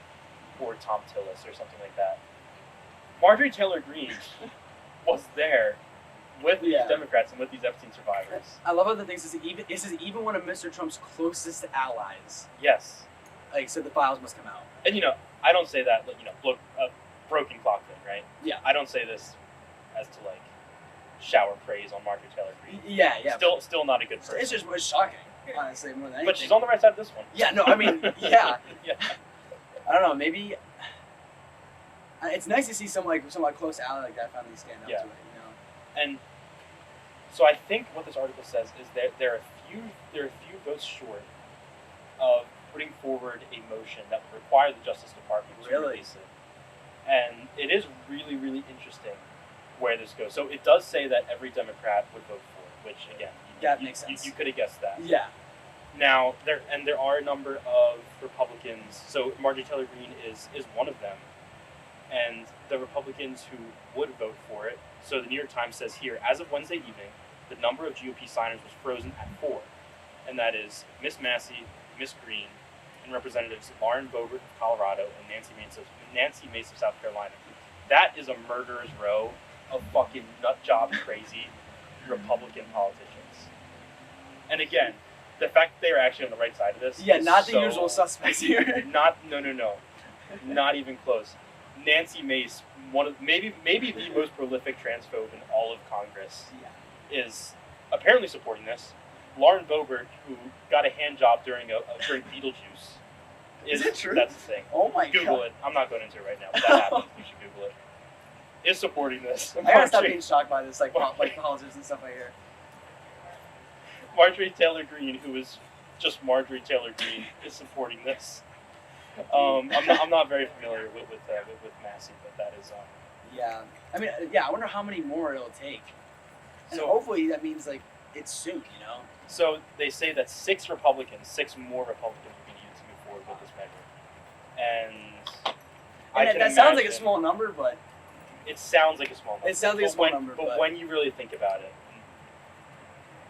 or Tom Tillis or something like that. Marjorie Taylor Greene was there with these Democrats and with these Epstein survivors. I love how the things is even one of Mr. Trump's closest allies. Yes. Like said the files must come out. And I don't say that look a broken clock thing, right? Yeah. I don't say this as to shower praise on Marjorie Taylor Greene. Yeah. Still not a good person. It's shocking, honestly, more than anything. But she's on the right side of this one. Yeah, no, I mean, yeah. Yeah. I don't know, maybe it's nice to see some close ally like that finally stand up to it, And so I think what this article says is that there are a few votes short of putting forward a motion that would require the Justice Department to release it. And it is really, really interesting where this goes. So it does say that every Democrat would vote for it, which again, that makes sense. You could have guessed that. Yeah. Now there are a number of Republicans. So Marjorie Taylor Greene is one of them, and the Republicans who would vote for it. So the New York Times says here, as of Wednesday evening, the number of GOP signers was frozen at 4, and that is Miss Massey, Miss Greene, and Representatives Lauren Boebert of Colorado and Nancy Mace of South Carolina. That is a murderer's row of fucking nut job crazy Republican politicians. And again, the fact that they are actually on the right side of this. Yeah, not the usual suspects here. No. Not even close. Nancy Mace, maybe the most prolific transphobe in all of Congress, is apparently supporting this. Lauren Boebert, who got a hand job during Beetlejuice, is it true? That's the thing. Oh my God. Google it. I'm not going into it right now, but that happens. You should Google it. Is supporting this. I gotta stop being shocked by this, politics and stuff I hear. Marjorie Taylor Greene, who is just Marjorie Taylor Greene, is supporting this. I'm not very familiar with Massey, but that is. Yeah, I mean, I wonder how many more it'll take. And so hopefully that means it's soon, So they say that 6 more Republicans will be needed to move forward with this measure, and that sounds like a small number, but it sounds like a small number. It sounds like a small number, but when you really think about it,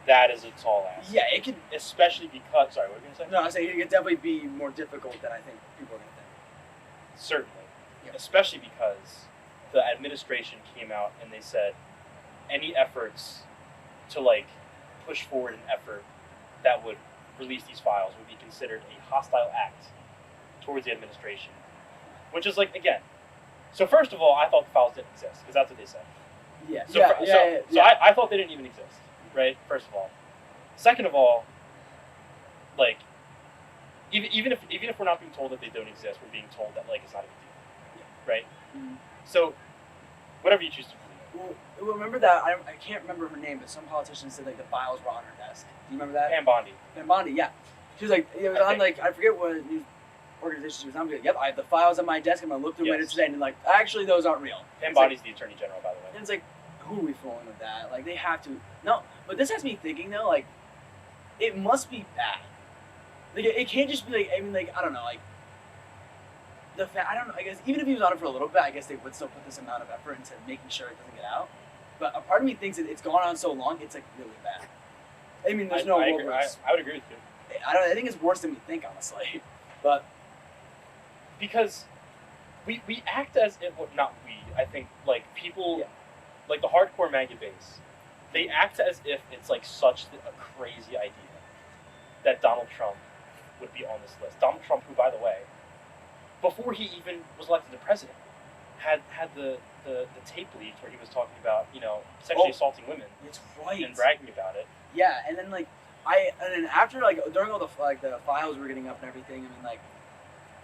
that is a tall ask. Yeah, it could, especially because. Sorry, what were you gonna say? No, I was saying it could definitely be more difficult than I think people are gonna think. Certainly, especially because the administration came out and they said any efforts to push forward an effort that would release these files would be considered a hostile act towards the administration, which is again. So first of all, I thought the files didn't exist because that's what they said. Yeah. So I thought they didn't even exist. Right. First of all. Second of all, even if we're not being told that they don't exist, we're being told that it's not a big deal. Right. Mm-hmm. So, whatever you choose to believe. Well, remember that I can't remember her name, but some politician said the files were on her desk. Do you remember that? Pam Bondi, yeah. She was it was on I forget what news organization she was on. Yep, I have the files on my desk. I'm gonna look through later today, and actually those aren't real. Pam Bondi's the Attorney General, by the way. And it's who are we fooling with that? They have to no. But this has me thinking though, it must be bad. It can't just be I don't know, I don't know. I guess even if he was on it for a little bit, I guess they would still put this amount of effort into making sure it doesn't get out. But a part of me thinks that it's gone on so long, it's really bad. I mean, there's no. I would agree with you. I think it's worse than we think, honestly. But because we act as if not we. I think people the hardcore MAGA base. They act as if it's such a crazy idea that Donald Trump would be on this list. Donald Trump, who, by the way, before he even was elected the president, had the tape leaked where he was talking about sexually assaulting women. That's right. And bragging about it. Yeah, and then after during all the the files were getting up and everything,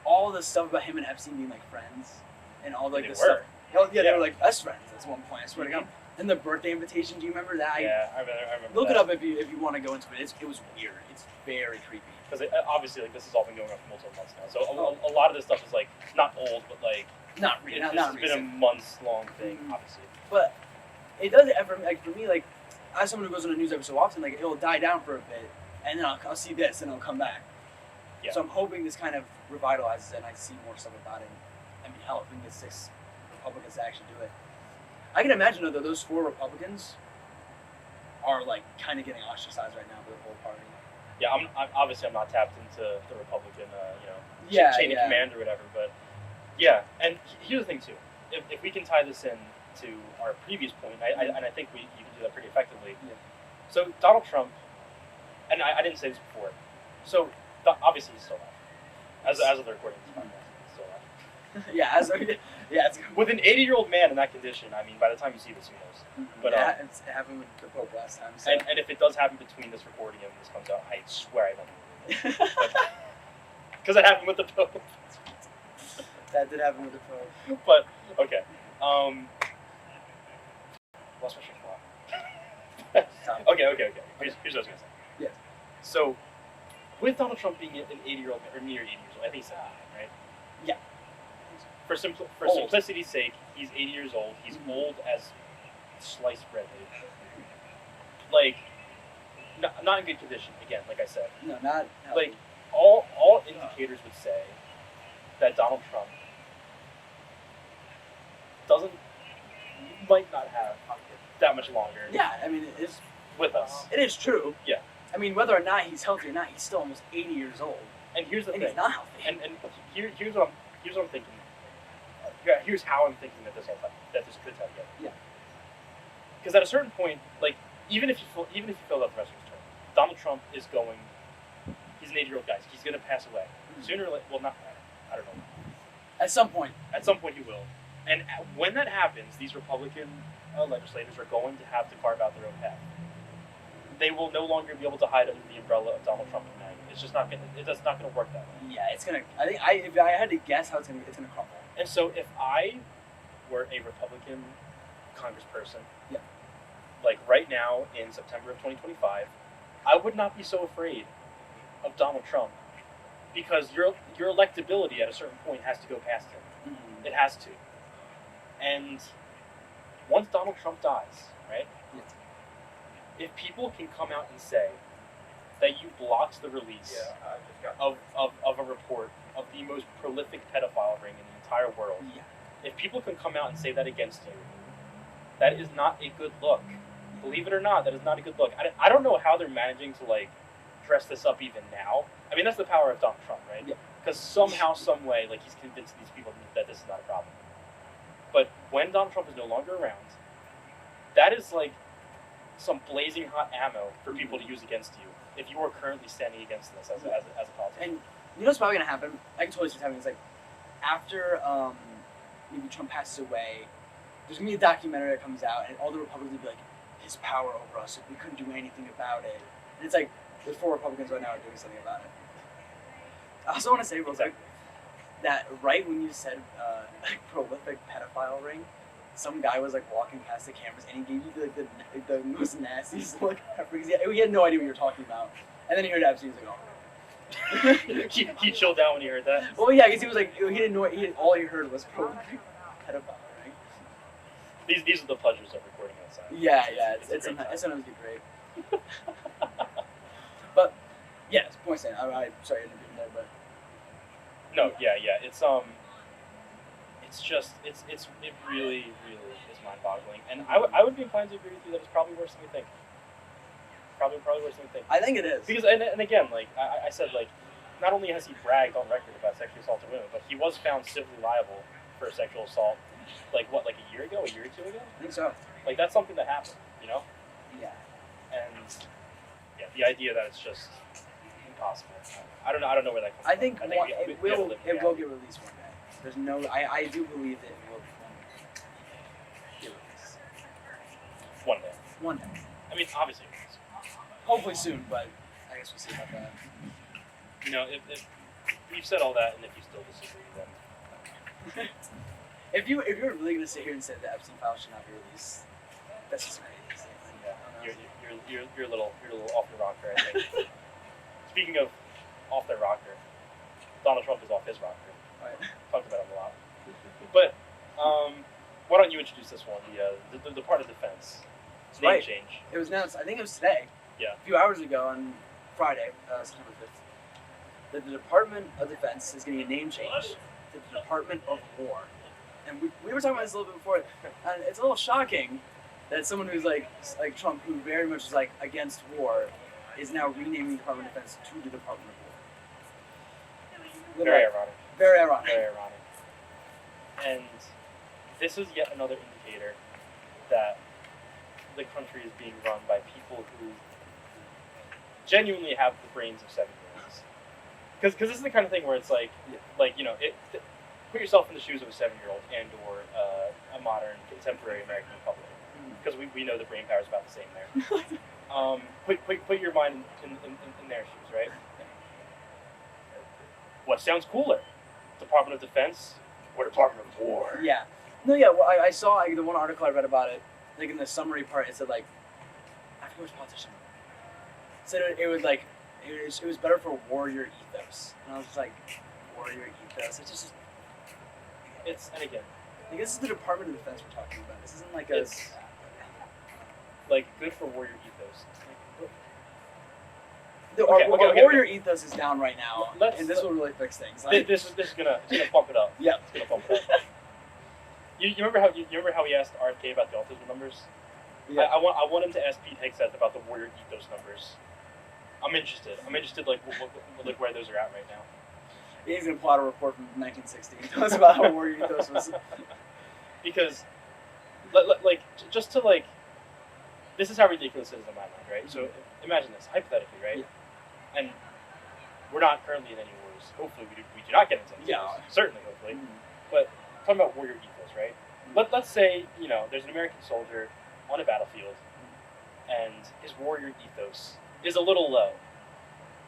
all the stuff about him and Epstein being friends, and all the stuff. Oh, yeah, they were best friends at one point. I swear to God. And the birthday invitation, do you remember that? Yeah, I remember. Look that. it up if you want to go into it. It was weird. It's very creepy. Because obviously, like, this has all been going on for multiple months now. So a lot of this stuff is like not old, but like not really. This Not has been a months-long thing, obviously. But it does ever like for me, like as someone who goes on a news episode often, like it'll die down for a bit, and then I'll see this, and it'll come back. Yeah. So I'm hoping this kind of revitalizes it, and I see more stuff about it. I mean, hell, if we can get 6 Republicans to actually do it, I can imagine though those 4 Republicans are like kind of getting ostracized right now by the whole party. Yeah, I'm obviously I'm not tapped into the Republican, chain of command or whatever, but yeah. And here's the thing too: if we can tie this in to our previous point, and I think you can do that pretty effectively. Yeah. So Donald Trump, and I didn't say this before, so obviously he's still alive. As of the recording of this podcast, he's still alive. It's with an 80-year-old man in that condition. I mean, by the time you see this, who knows? But it happened with the Pope last time. So. And if it does happen between this recording and when this comes out, I swear I don't believe it. Because it happened with the Pope. That did happen with the Pope. But okay. Lost my train of thought. Okay. Here's what I was gonna say. Yes. So, with Donald Trump being an 80-year-old or near 80 years old, I think he's 70, right? Yeah. For simplicity's sake, he's 80 years old. He's old as sliced bread. Like, not in good condition. Again, like I said. No, not healthy. Like all indicators would say that Donald Trump might not have that much longer. Yeah, I mean, it is with us. It is true. Yeah. I mean, whether or not he's healthy or not, he's still almost 80 years old. And here's the thing. He's not healthy. And here's what I'm thinking. Here's how I'm thinking that this could tie together. Yeah. Because at a certain point, like even if you fill out the rest of his term, Donald Trump is going. He's an 80-year-old guy. He's going to pass away sooner or later. Well, not. I don't know. At some point. At some point, he will. And when that happens, these Republican legislators are going to have to carve out their own path. They will no longer be able to hide under the umbrella of Donald Trump and Maggie. It's just not going. It's not going to work that way. Yeah, it's gonna. I think if I had to guess how it's gonna crumble. And so, if I were a Republican congressperson, yeah, like right now in September of 2025, I would not be so afraid of Donald Trump because your electability at a certain point has to go past him. Mm-hmm. It has to. And once Donald Trump dies, right? Yes. If people can come out and say that you blocked the release of a report of the most prolific pedophile ring in the entire world, if people can come out and say that against you, that is not a good look. Believe it or not, that is not a good look. I don't know how they're managing to like dress this up even now. I mean, that's the power of Donald Trump, right? Yeah. Because somehow, some way, like he's convinced these people that this is not a problem. But when Donald Trump is no longer around, that is like some blazing hot ammo for people to use against you if you are currently standing against this as a politician. And you know what's probably gonna happen? I can totally see what's happening. It's like after maybe Trump passes away, there's gonna be a documentary that comes out, and all the Republicans will be like, his power over us, we couldn't do anything about it. And it's like the 4 Republicans right now are doing something about it. I also want to say real quick that right when you said prolific pedophile ring, some guy was like walking past the cameras and he gave you like the most nastiest look ever. He had no idea what you were talking about, and then he heard Epstein. He was like, oh. he chilled out when he heard that. Well, yeah, because he was like he didn't know. All he heard was prolific pedophile ring. These are the pleasures of recording outside. Yeah, it's sometimes great. But yeah, it's point saying. I'm sorry I didn't do more, but no, yeah, it really is mind-boggling, and I would be inclined to agree with you that it's probably worse than we think. Probably worse than we think. I think it is because and again, like I said, like not only has he bragged on record about sexually assaulting women, but he was found civilly liable for a sexual assault, like a year or 2 ago. I think so. Like that's something that happened, you know? Yeah. And yeah, the idea that it's just impossible. I don't know where that comes from. I think it will get released one day. There's no. I do believe that it will get released. One day. I mean, obviously. Hopefully soon, but I guess we'll see about that. You know, if you've said all that, and if you still disagree, then if you're really gonna sit here and say that Epstein files should not be released, That's just crazy. Yeah, you're a little off the rocker, I think. Speaking of off their rocker, Donald Trump is off his rocker. Right. Talked about him a lot. But why don't you introduce this one? The Department of Defense name Right. change. It was announced. I think it was today. Yeah. A few hours ago on Friday, September 5th, that the Department of Defense is getting a name change to the Department of War. And we were talking about this a little bit before, and it's a little shocking that someone who's like Trump, who very much is like against war, is now renaming the Department of Defense to the Department of War. Very ironic. Very ironic. Very ironic. And this is yet another indicator that the country is being run by people who genuinely have the brains of 7-year-olds. Because this is the kind of thing where it's like put yourself in the shoes of a 7-year-old and or a modern contemporary American Republic. Because we know the brain power is about the same there. Put your mind in their shoes, right? What sounds cooler? Department of Defense or Department of War? Yeah. No, yeah. Well, I saw the one article I read about it. Like in the summary part, it said like, I forget which politician. It said it was like it was better for warrior ethos, and I was just like, warrior ethos. And again, like this is the Department of Defense we're talking about. This isn't like it's like good for warrior ethos. Our warrior ethos is down right now, and this will really fix things. Like, this is gonna bump it up. Yeah, it's gonna bump it up. You remember how he asked RFK about the autism numbers? Yeah. I want him to ask Pete Hegseth about the warrior ethos numbers. I'm interested like where those are at right now. He's gonna plot a report from 1960 and tell us about how warrior ethos was. Because, this is how ridiculous it is in my mind, right? So imagine this, hypothetically, right? Yeah. And we're not currently in any wars. Hopefully we do not get into any wars. Certainly, hopefully. But talking about warrior ethos, right? Let's say, there's an American soldier on a battlefield and his warrior ethos is a little low.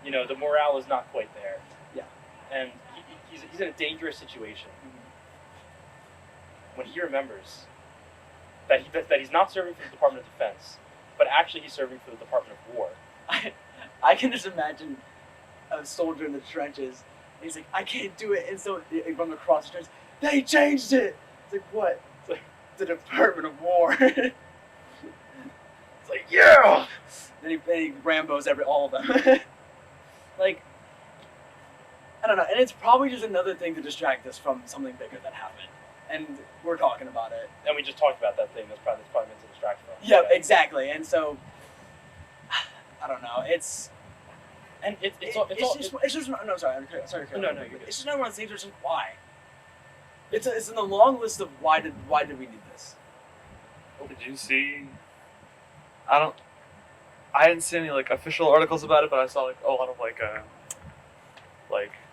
The morale is not quite there. Yeah. And he's in a dangerous situation. When he remembers that he's not serving for the Department of Defense, but actually he's serving for the Department of War. I can just imagine a soldier in the trenches. And he's like, I can't do it, and so they run across the trenches. They changed it. It's like, what? It's like the Department of War. It's like, yeah. Then he Rambos all of them. Like, I don't know, and it's probably just another thing to distract us from something bigger that happened. And we're talking about it. And we just talked about that thing that's probably meant to distract from. Yeah, exactly. And so, I don't know. It's just no. Sorry. No, you're good. It's just not one of those things. Where it's just why. It's in the long list of why did we need this? Did you see? I hadn't seen any official articles about it, but I saw a lot of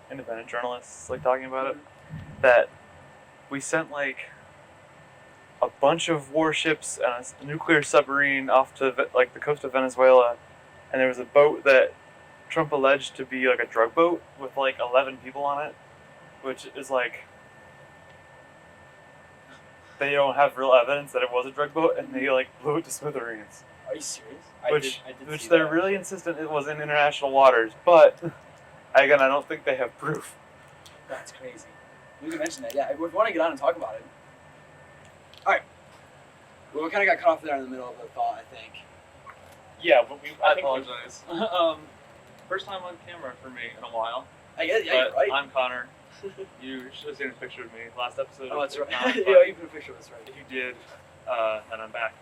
independent journalists talking about it. That we sent a bunch of warships and a nuclear submarine off to the coast of Venezuela, and there was a boat that Trump alleged to be a drug boat with 11 people on it, which is they don't have real evidence that it was a drug boat, and they blew it to smithereens. Are you serious? Which they're really insistent it was in international waters, but again, I don't think they have proof. That's crazy. We can mention that. Yeah, we want to get on and talk about it. All right. Well, we kind of got cut off there in the middle of the thought, I think. Yeah, but I apologize. First time on camera for me in a while. I guess, yeah, you're right. I'm Connor. You should have seen a picture of me last episode. Oh, that's right. Yeah, you put a picture of us, right? If you did, then I'm back.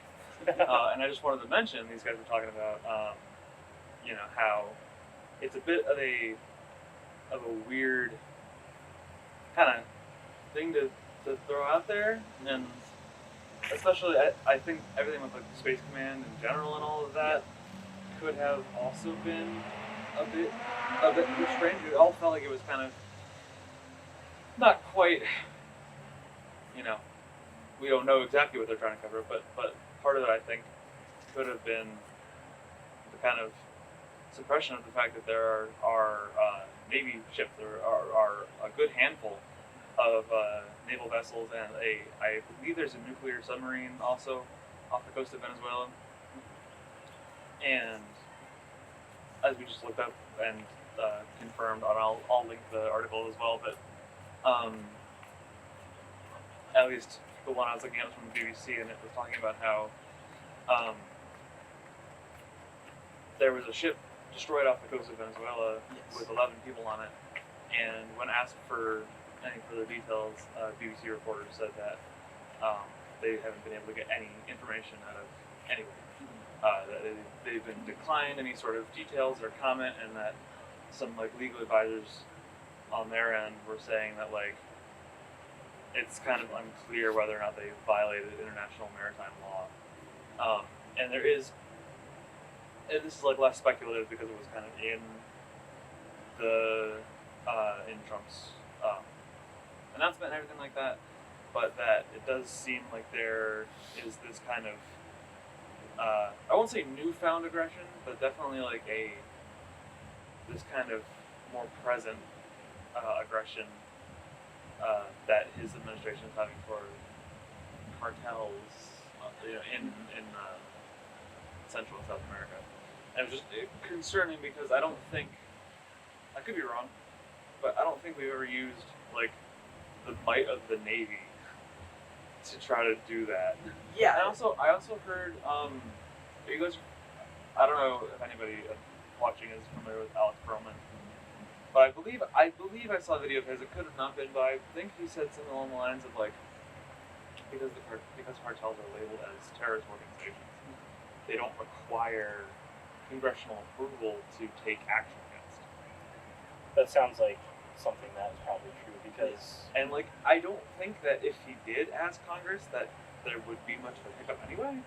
And I just wanted to mention, these guys were talking about, how it's a bit of a weird kind of thing to throw out there, and especially I think everything with Space Command in general and all of that could have also been a bit strange. It all felt like it was kind of not quite, we don't know exactly what they're trying to cover, but part of it I think could have been the kind of suppression of the fact that there are Navy ships. There are a good handful of naval vessels, and I believe there's a nuclear submarine also off the coast of Venezuela. And as we just looked up and confirmed, and I'll link the article as well, but at least the one I was looking at was from the BBC, and it was talking about how there was a ship destroyed off the coast of Venezuela with 11 people on it, and when asked for any further details, BBC reporters said that they haven't been able to get any information out of anyone. That they've been declined any sort of details or comment, and that some like legal advisors on their end were saying that like it's kind of unclear whether or not they violated international maritime law. And there is, and this is like less speculative because it was kind of in the in Trump's announcement and everything like that, but that it does seem like there is this kind of I won't say newfound aggression, but definitely like this kind of more present aggression that his administration is having for cartels, in Central and South America. And it was just concerning because I don't think, I could be wrong, but I don't think we've ever used like the might of the Navy to try to do that. Yeah. And I also heard, you guys, I don't know if anybody watching is familiar with Alex Perlman, but I believe I saw a video of his. It could have not been, but I think he said something along the lines of like, because cartels are labeled as terrorist organizations, they don't require congressional approval to take action against. That sounds like something that is probably true because, and like I don't think that if he did ask Congress that there would be much of a hiccup anyway.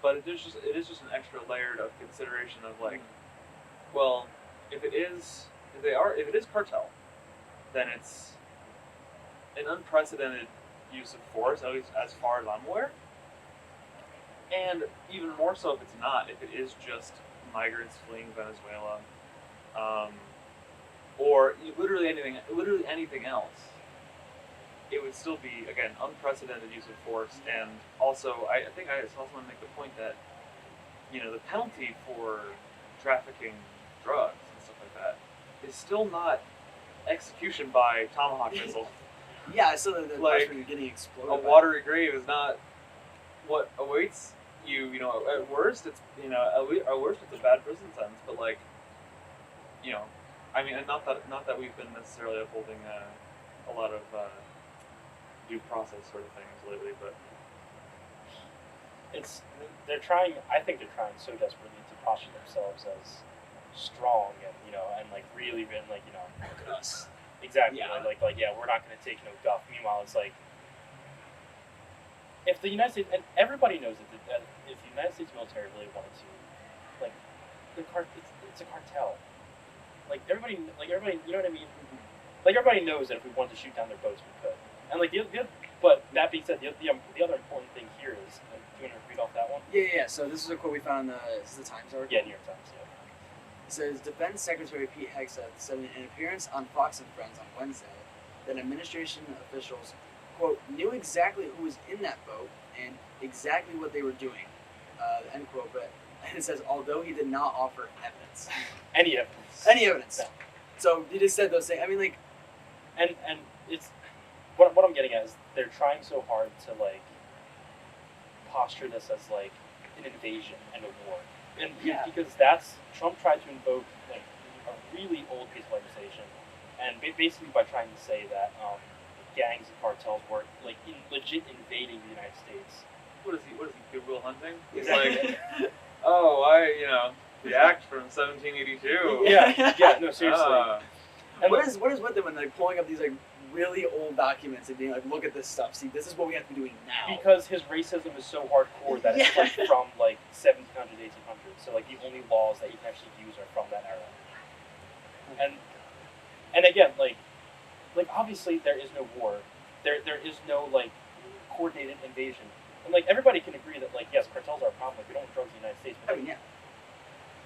But it is just an extra layer of consideration of like, well, if it is cartel, then it's an unprecedented use of force, at least as far as I'm aware. And even more so if it's not, if it is just migrants fleeing Venezuela, or literally anything else, it would still be, again, unprecedented use of force. And also, I think I also want to make the point that, the penalty for trafficking drugs and stuff like that is still not execution by tomahawk missile. Yeah, I saw the like, question getting exploded. A watery grave is not what awaits you. At worst, it's at worst it's a bad prison sentence. But like, I mean, and not that we've been necessarily upholding a lot of due process sort of things lately, but they're trying. I think they're trying so desperately to posture themselves as strong and like really like look at us. Exactly. Yeah. Like we're not going to take no guff. Meanwhile, it's like if the United States, and everybody knows that if the United States military really wanted to, like it's a cartel. Like everybody, you know what I mean? Like everybody knows that if we wanted to shoot down their boats, we could. And like but that being said, the other important thing here is, do you want to read off that one? Yeah. So this is a quote we found in the Times article. Yeah, New York Times. Yeah. It says Defense Secretary Pete Hegseth said in an appearance on Fox and Friends on Wednesday that administration officials, quote, knew exactly who was in that boat and exactly what they were doing, end quote. But and it says although he did not offer evidence. Any evidence. Any evidence. No. So he just said those things. I mean, like, and it's what I'm getting at is they're trying so hard to like posture this as like an invasion and a war, and because that's Trump tried to invoke like a really old piece of legislation, and basically by trying to say that gangs and cartels were like legit invading the United States. What is he? Goodwill Hunting? He's Exactly. like, the act from 1782. Yeah. No, seriously. And what is with them when they're pulling up these like really old documents and being like, look at this stuff. See, this is what we have to be doing now. Because his racism is so hardcore that it's like from like 1700s, 1800s. So like the only laws that you can actually use are from that era. And again, like obviously there is no war. There is no like coordinated invasion. And like everybody can agree that like yes, cartels are a problem. Like we don't want drugs in the United States. But, I mean, yeah.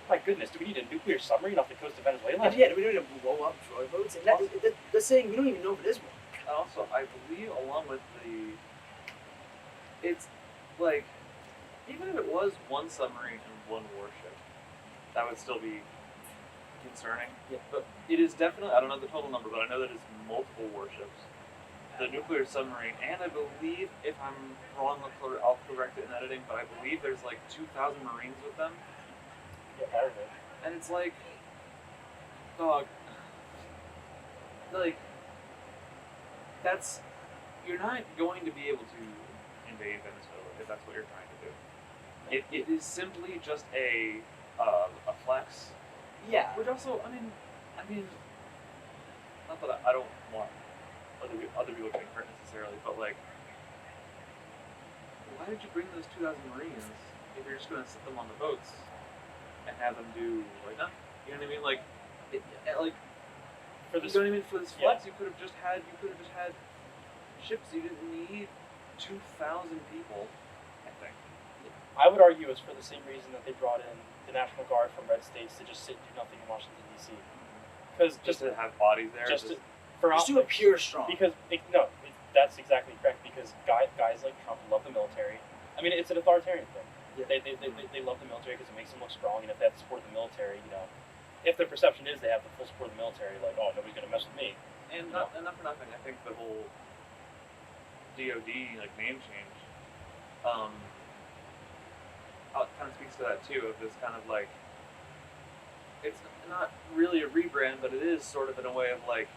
My goodness, do we need a nuclear submarine off the coast of Venezuela? Yeah, do we need to blow up droid boats? And they're saying we don't even know if it is one. Also, I believe along with it's like even if it was one submarine and one warship, that would still be concerning. Yeah. But it is definitely, I don't know the total number, but I know that it's multiple warships. The nuclear submarine, and I believe, if I'm wrong, I'll correct it in editing, but I believe there's like 2,000 Marines with them. Yeah, part of it. And it's like, dog, like, you're not going to be able to invade Venezuela if that's what you're trying to do. It is simply just a flex. Yeah. Which also, I mean, not that I don't want other people getting hurt necessarily, but like, why did you bring those 2,000 Marines if you're just going to sit them on the boats and have them do like nothing? You know what I mean? Like, like For this, you know what I mean? For this flex, you could have just had ships. You didn't need 2,000 people. I think. I would argue it's for the same reason that they brought in the National Guard from red states to just sit and do nothing in Washington D.C. Because Just to have bodies there. just to Just to appear strong. Because that's exactly correct. Because guys like Trump love the military. I mean, it's an authoritarian thing. Yeah. They love the military because it makes them look strong, and if they have the support of the military, if the perception is they have the full support of the military, like, oh, nobody's gonna mess with me. And not for nothing, I think the whole DoD name change, kind of speaks to that too. Of this kind of like, it's not really a rebrand, but it is sort of in a way of like,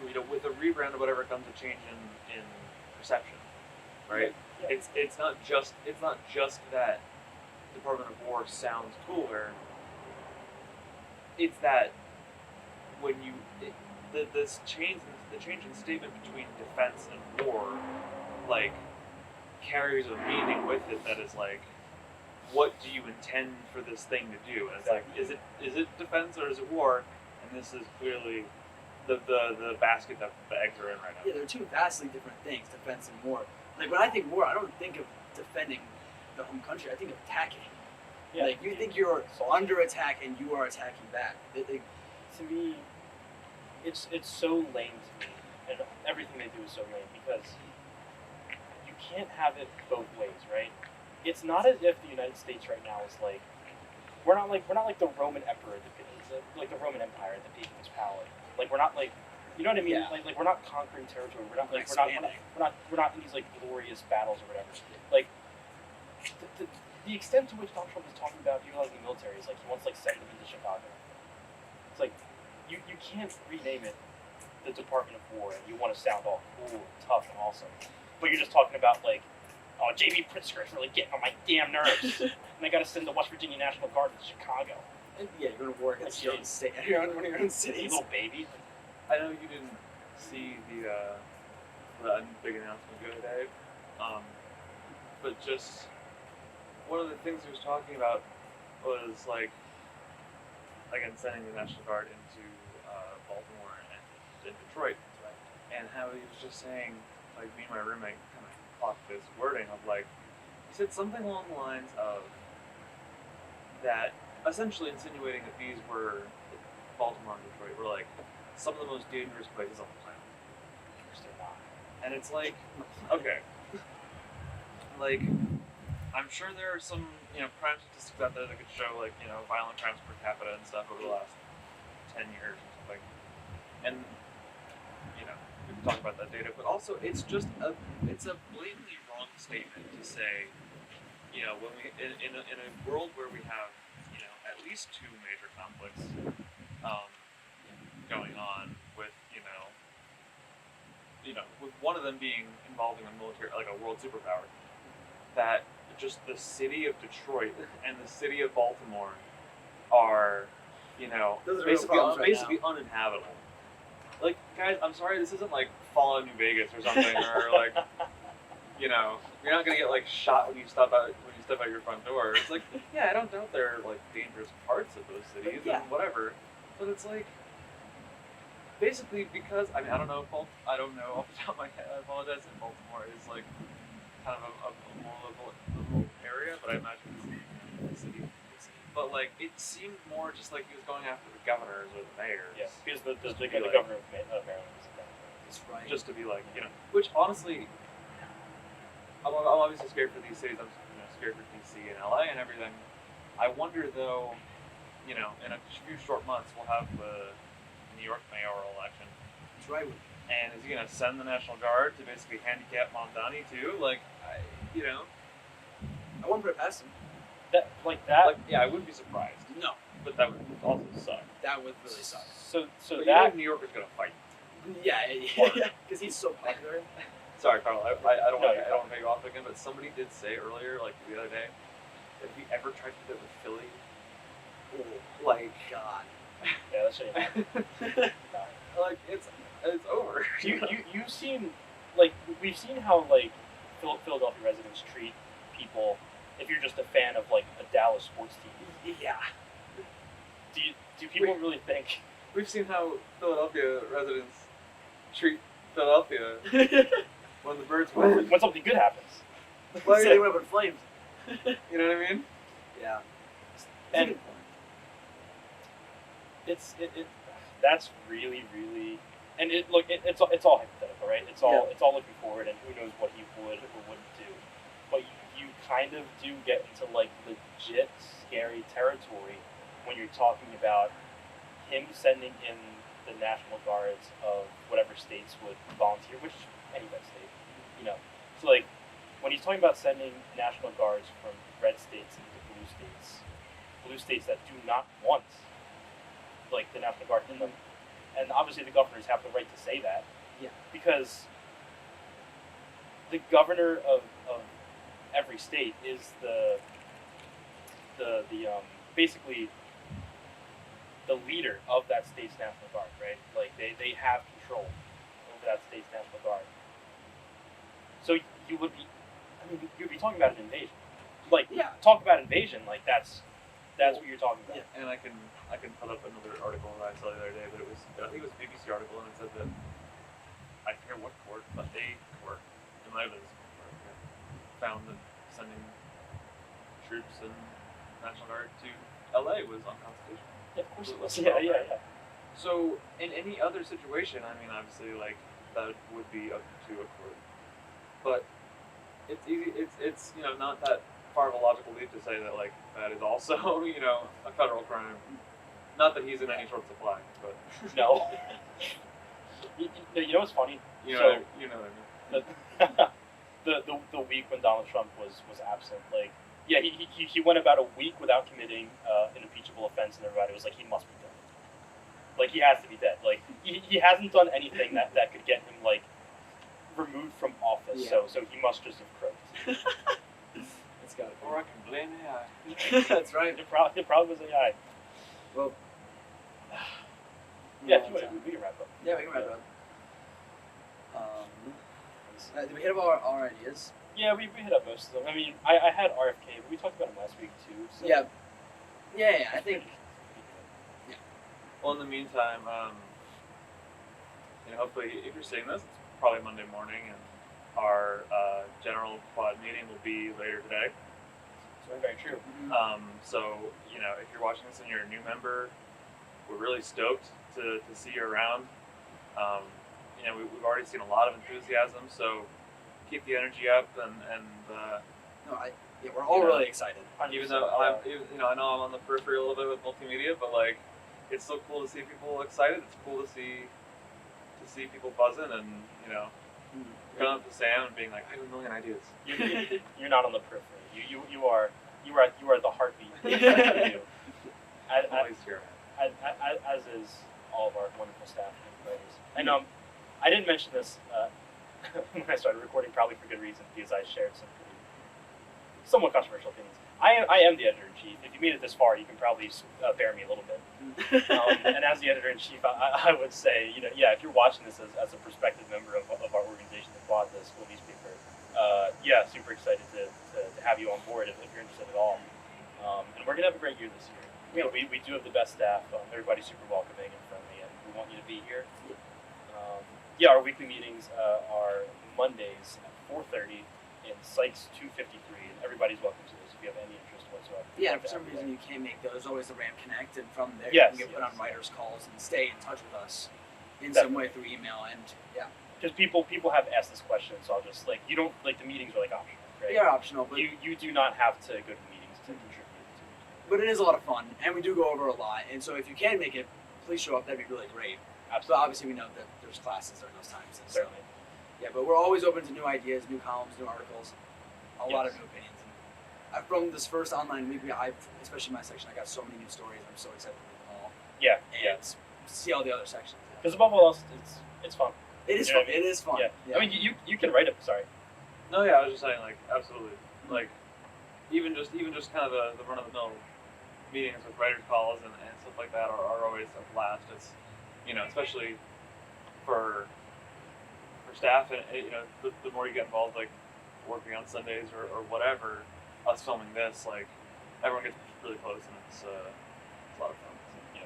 with a rebrand or whatever comes a change in perception, right? Yeah. It's not just that Department of War sounds cooler. It's that when the change in statement between defense and war, like, carries a meaning with it that is like, what do you intend for this thing to do? And it's like, is it defense or is it war? And this is clearly the basket that the eggs are in right now. Yeah, they're two vastly different things, defense and war. Like, when I think war, I don't think of defending the home country. I think of attacking. Yeah. Like, you think you're under attack and you are attacking back. To me, it's so lame to me, and everything they do is so lame because you can't have it both ways, right? It's not as if the United States right now is like we're not like the Roman Emperor at the peak, like the Roman Empire at the peak of its power. Like, we're not like, you know what I mean? Yeah. Like we're not conquering territory. We're not like Expanding. we're not in these like glorious battles or whatever. Like the extent to which Donald Trump is talking about utilizing the military is like he wants like send them into Chicago. It's like you can't rename it the Department of War and you want to sound all cool and tough and awesome, but you're just talking about like, oh, J.B. Pritzker is really getting on my damn nerves, and I got to send the West Virginia National Guard to Chicago. And yeah, you're going to war against your own state, one of your own You cities. little baby. I know you didn't see the big announcement the other day, but just one of the things he was talking about was like, again, sending the National Guard into Baltimore and Detroit, and how he was just saying, like, me and my roommate kind of clocked this wording of like, he said something along the lines of that, essentially insinuating that these were, Baltimore and Detroit were like some of the most dangerous places on the planet. They're not. And it's like, okay, like, I'm sure there are some, crime statistics out there that could show, like, violent crimes per capita and stuff over the last 10 years or something. And, we can talk about that data, but also it's a blatantly wrong statement to say, when we, in a world where we have, at least two major conflicts going on with, with one of them being involving a military, like a world superpower, that just the city of Detroit and the city of Baltimore are, Those are basically uninhabitable. Like, guys, I'm sorry, this isn't like Fallout New Vegas or something, or like, you're not gonna get like shot when you step out your front door. It's like, yeah, I don't doubt there are like dangerous parts of those cities and whatever, but it's like, basically because I don't know off the top of my head. I apologize. If Baltimore is like kind of a more liberal area, but I imagine it's a city. But like, it seemed more just like he was going after the governors or the mayors. Yeah, because the like, governor of Maryland is a governor. That's right. Just to be like, which honestly, I'm obviously scared for these cities. I'm here for DC and LA and everything. I wonder though, in a few short months we'll have the New York mayoral election. That's right. And is he gonna send the National Guard to basically handicap Mamdani too? I wouldn't put it past him. I wouldn't be surprised. No. But that would also suck. That would really suck. So but that New York is gonna fight. Yeah, because he's so popular. Sorry, Carl. I don't want to cut you off again, but somebody did say earlier, the other day, that if he ever tried to do it with Philly, God. Yeah, that shouldn't happen. It's over. You've seen we've seen how Philadelphia residents treat people. If you're just a fan of a Dallas sports team, yeah. Do people really think? We've seen how Philadelphia residents treat Philadelphia when the Birds win. When something good happens. Why they went up in flames? You know what I mean? Yeah. And that's really, and it's all hypothetical, right? It's all looking forward, and who knows what he would or wouldn't do. But you kind of do get into legit scary territory when you're talking about him sending in the National Guards of whatever states would volunteer, which any red state, So when he's talking about sending National Guards from red states into blue states that do not want the National Guard in them, and obviously the governors have the right to say that, because the governor of every state is the basically the leader of that state's National Guard, right? They have control over that state's National Guard. So you'd be talking about an invasion. Talk about invasion, that's what you're talking about. Yeah. And I can put up another article that I saw the other day, but I think it was a BBC article, and it said that, I forget what court, but a court, it might have been this court, found that sending troops and National Guard to LA was unconstitutional. Yeah, of course it was. Yeah. So in any other situation, obviously, that would be up to a court. But it's easy. It's not that far of a logical leap to say that that is also a federal crime. Not that he's in any short supply, but no. You know what's funny? You know what I mean. The week when Donald Trump was absent, he went about a week without committing an impeachable offense, and everybody was like, he must be dead. He has to be dead. He hasn't done anything that could get him removed from office. Yeah. So he must just have croaked. That's got it. Or I can blame AI. That's right. It probably was AI. Well. Yeah, we can wrap up. Yeah, we can wrap up. Did we hit up our ideas? Yeah, we hit up most of them. I had RFK, but we talked about him last week too. So. Yeah, I think. Yeah. Well, in the meantime, hopefully, if you're seeing this, it's probably Monday morning, and our general quad meeting will be later today. That's very true. So, if you're watching this and you're a new member, we're really stoked to see you around. We've already seen a lot of enthusiasm, so keep the energy up, and we're all really excited. Even though I know I'm on the periphery a little bit with multimedia, but it's so cool to see people excited. It's cool to see people buzzing, and going up to Sam and being like, I have a million ideas. You're not on the periphery. You are the heartbeat. Always here. As is all of our wonderful staff and employees. And I didn't mention this when I started recording, probably for good reason, because I shared some somewhat controversial opinions. I am the editor-in-chief. If you made it this far, you can probably bear me a little bit. And as the editor-in-chief, I would say, if you're watching this as a prospective member of our organization, the Quad, the school newspaper, super excited to have you on board if you're interested at all. And we're going to have a great year this year. We do have the best staff. Everybody's super welcoming and friendly, and we want you to be here. Our weekly meetings are Mondays at 4:30 in Sykes 253, and everybody's welcome to those if you have any interest whatsoever. Yeah, if for some reason you can't make those, always the RAM Connect, and from there Yes, you can get put on writers' calls and stay in touch with us in Definitely. some way through email, and Because people have asked this question, so I'll just the meetings are optional. right? They are optional, but You do not have to go to meetings to contribute to it. but it is a lot of fun, and we do go over a lot. And so if you can make it, please show up. That'd be really great. But Absolutely. obviously, we know that there's classes during those times. And so, Certainly. yeah, but we're always open to new ideas, new columns, new articles, a lot of Yes. new opinions. And from this first online week, especially my section, I got so many new stories. I'm so excited to read them all Yeah. and Yeah. see all the other sections. Because above all else, it's fun. It is You know fun. what I mean? It is fun. Yeah. I mean, you can write it. Sorry. No, yeah, I was just saying, like, absolutely. Like, even just kind of the run of the mill meetings with writers' calls and stuff like that are always a blast. It's, you know, especially for staff, and you know, the more you get involved, like working on Sundays or whatever, us filming this, like, everyone gets really close, and it's a lot of fun. Yeah.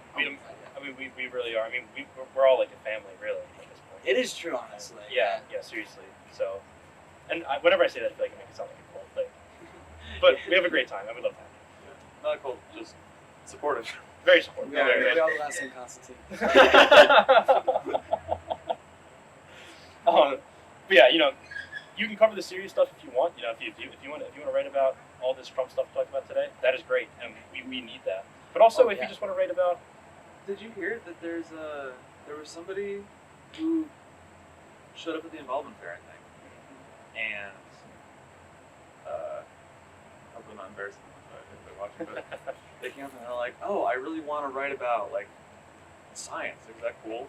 I mean, we really are. I mean, we're all like a family, really, at this point. It is true, honestly. Yeah. Seriously. So, and whenever I say that, I feel like it makes it sound like a cult thing. But we have a great time, and we love that. Not cool, just supportive. Very supportive. We all Very, we all the last name Constantine. But yeah, you know, you can cover the serious stuff if you want. You know, if you want to write about all this Trump stuff we talked about today, that is great, and we need that. But also, if you just want to write about, Did you hear that there was somebody who showed up at the involvement fair, I think, and hopefully not embarrassing if they're watching, but they came up and they're like, "Oh, I really want to write about like science. Is that cool?"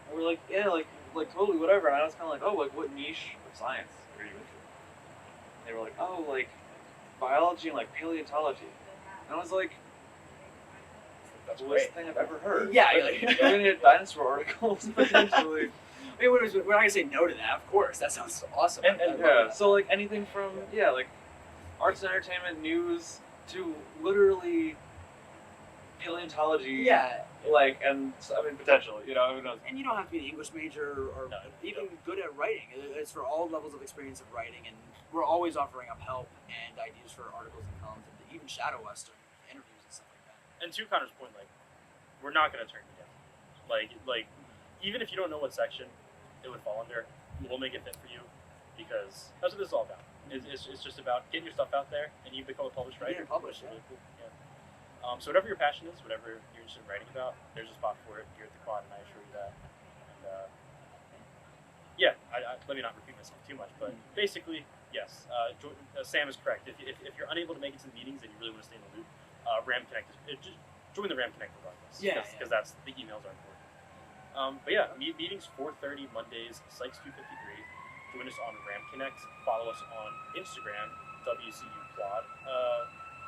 And we're like, "Yeah, like totally whatever." And I was kind of like, "Oh, like what niche of science are you into?" And they were like, "Oh, like biology and like paleontology." And I was like, that's the great. worst thing I've ever heard. Yeah, Like, you're gonna get dinosaur articles potentially. I mean, we're not gonna say no to that, of course. That sounds awesome. And- I love Yeah, that. so like anything from like arts and entertainment, news to literally paleontology. Yeah, Like, and I mean potentially, you know, who knows? and you don't have to be an English major or No, even good at writing. It's for all levels of experience of writing, and we're always offering up help and ideas for articles and columns, and even shadow us during interviews and stuff like that. And to Connor's point, like, we're not gonna turn you down. Like, even if you don't know what section it would fall under, we'll make it fit for you, because that's what this is all about. It's just about getting your stuff out there, and you become a published writer. Getting published, It's really cool. Yeah. So whatever your passion is, whatever you're interested in writing about, there's a spot for it here at the Quad, and I assure you that. And yeah, let me not repeat myself too much, but basically, yes, Sam is correct. If you're unable to make it to the meetings and you really want to stay in the loop, Ram Connect just join the Ram Connect regardless. Yeah, Because that's the emails are important. But yeah, meetings 4:30 Mondays, Sykes 253. Join us on Ram Connect. Follow us on Instagram, WCU Quad.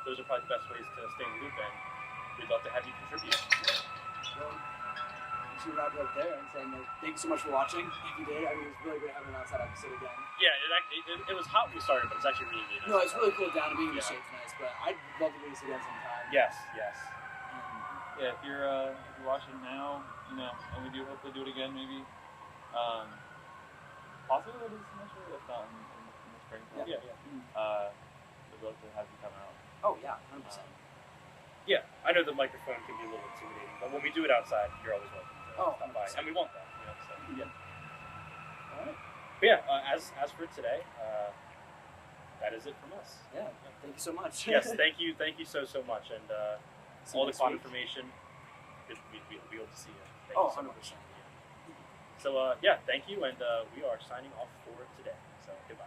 Those are probably the best ways to stay in the loop, and we'd love to have you contribute. Well, we should wrap it up there and saying thank you so much for watching. If you did, I mean, it was really great having an outside episode again. Yeah, it was hot when we started, but it's actually really nice. No, it's really cooled down. To be in the Yeah. shape's nice, but I'd love to do this again sometime. Yes. And Yeah, if you're watching now, you know, and we do hopefully do it again, maybe. Possibly later this semester, if not in the spring. Yeah. We'd love to have you come out. oh yeah, 100%. Yeah, I know the microphone can be a little intimidating, but when we do it outside, you're always welcome to Oh, stop by, 100%. and we want that. You know, so yeah. All right. But yeah, as for today, that is it from us. Yeah. Thank you so much. Yes, thank you so much, and See you all the next Quad week. information. We'll be able to see you. Thank Oh, you so 100%. much. So yeah, thank you, and we are signing off for today. So goodbye.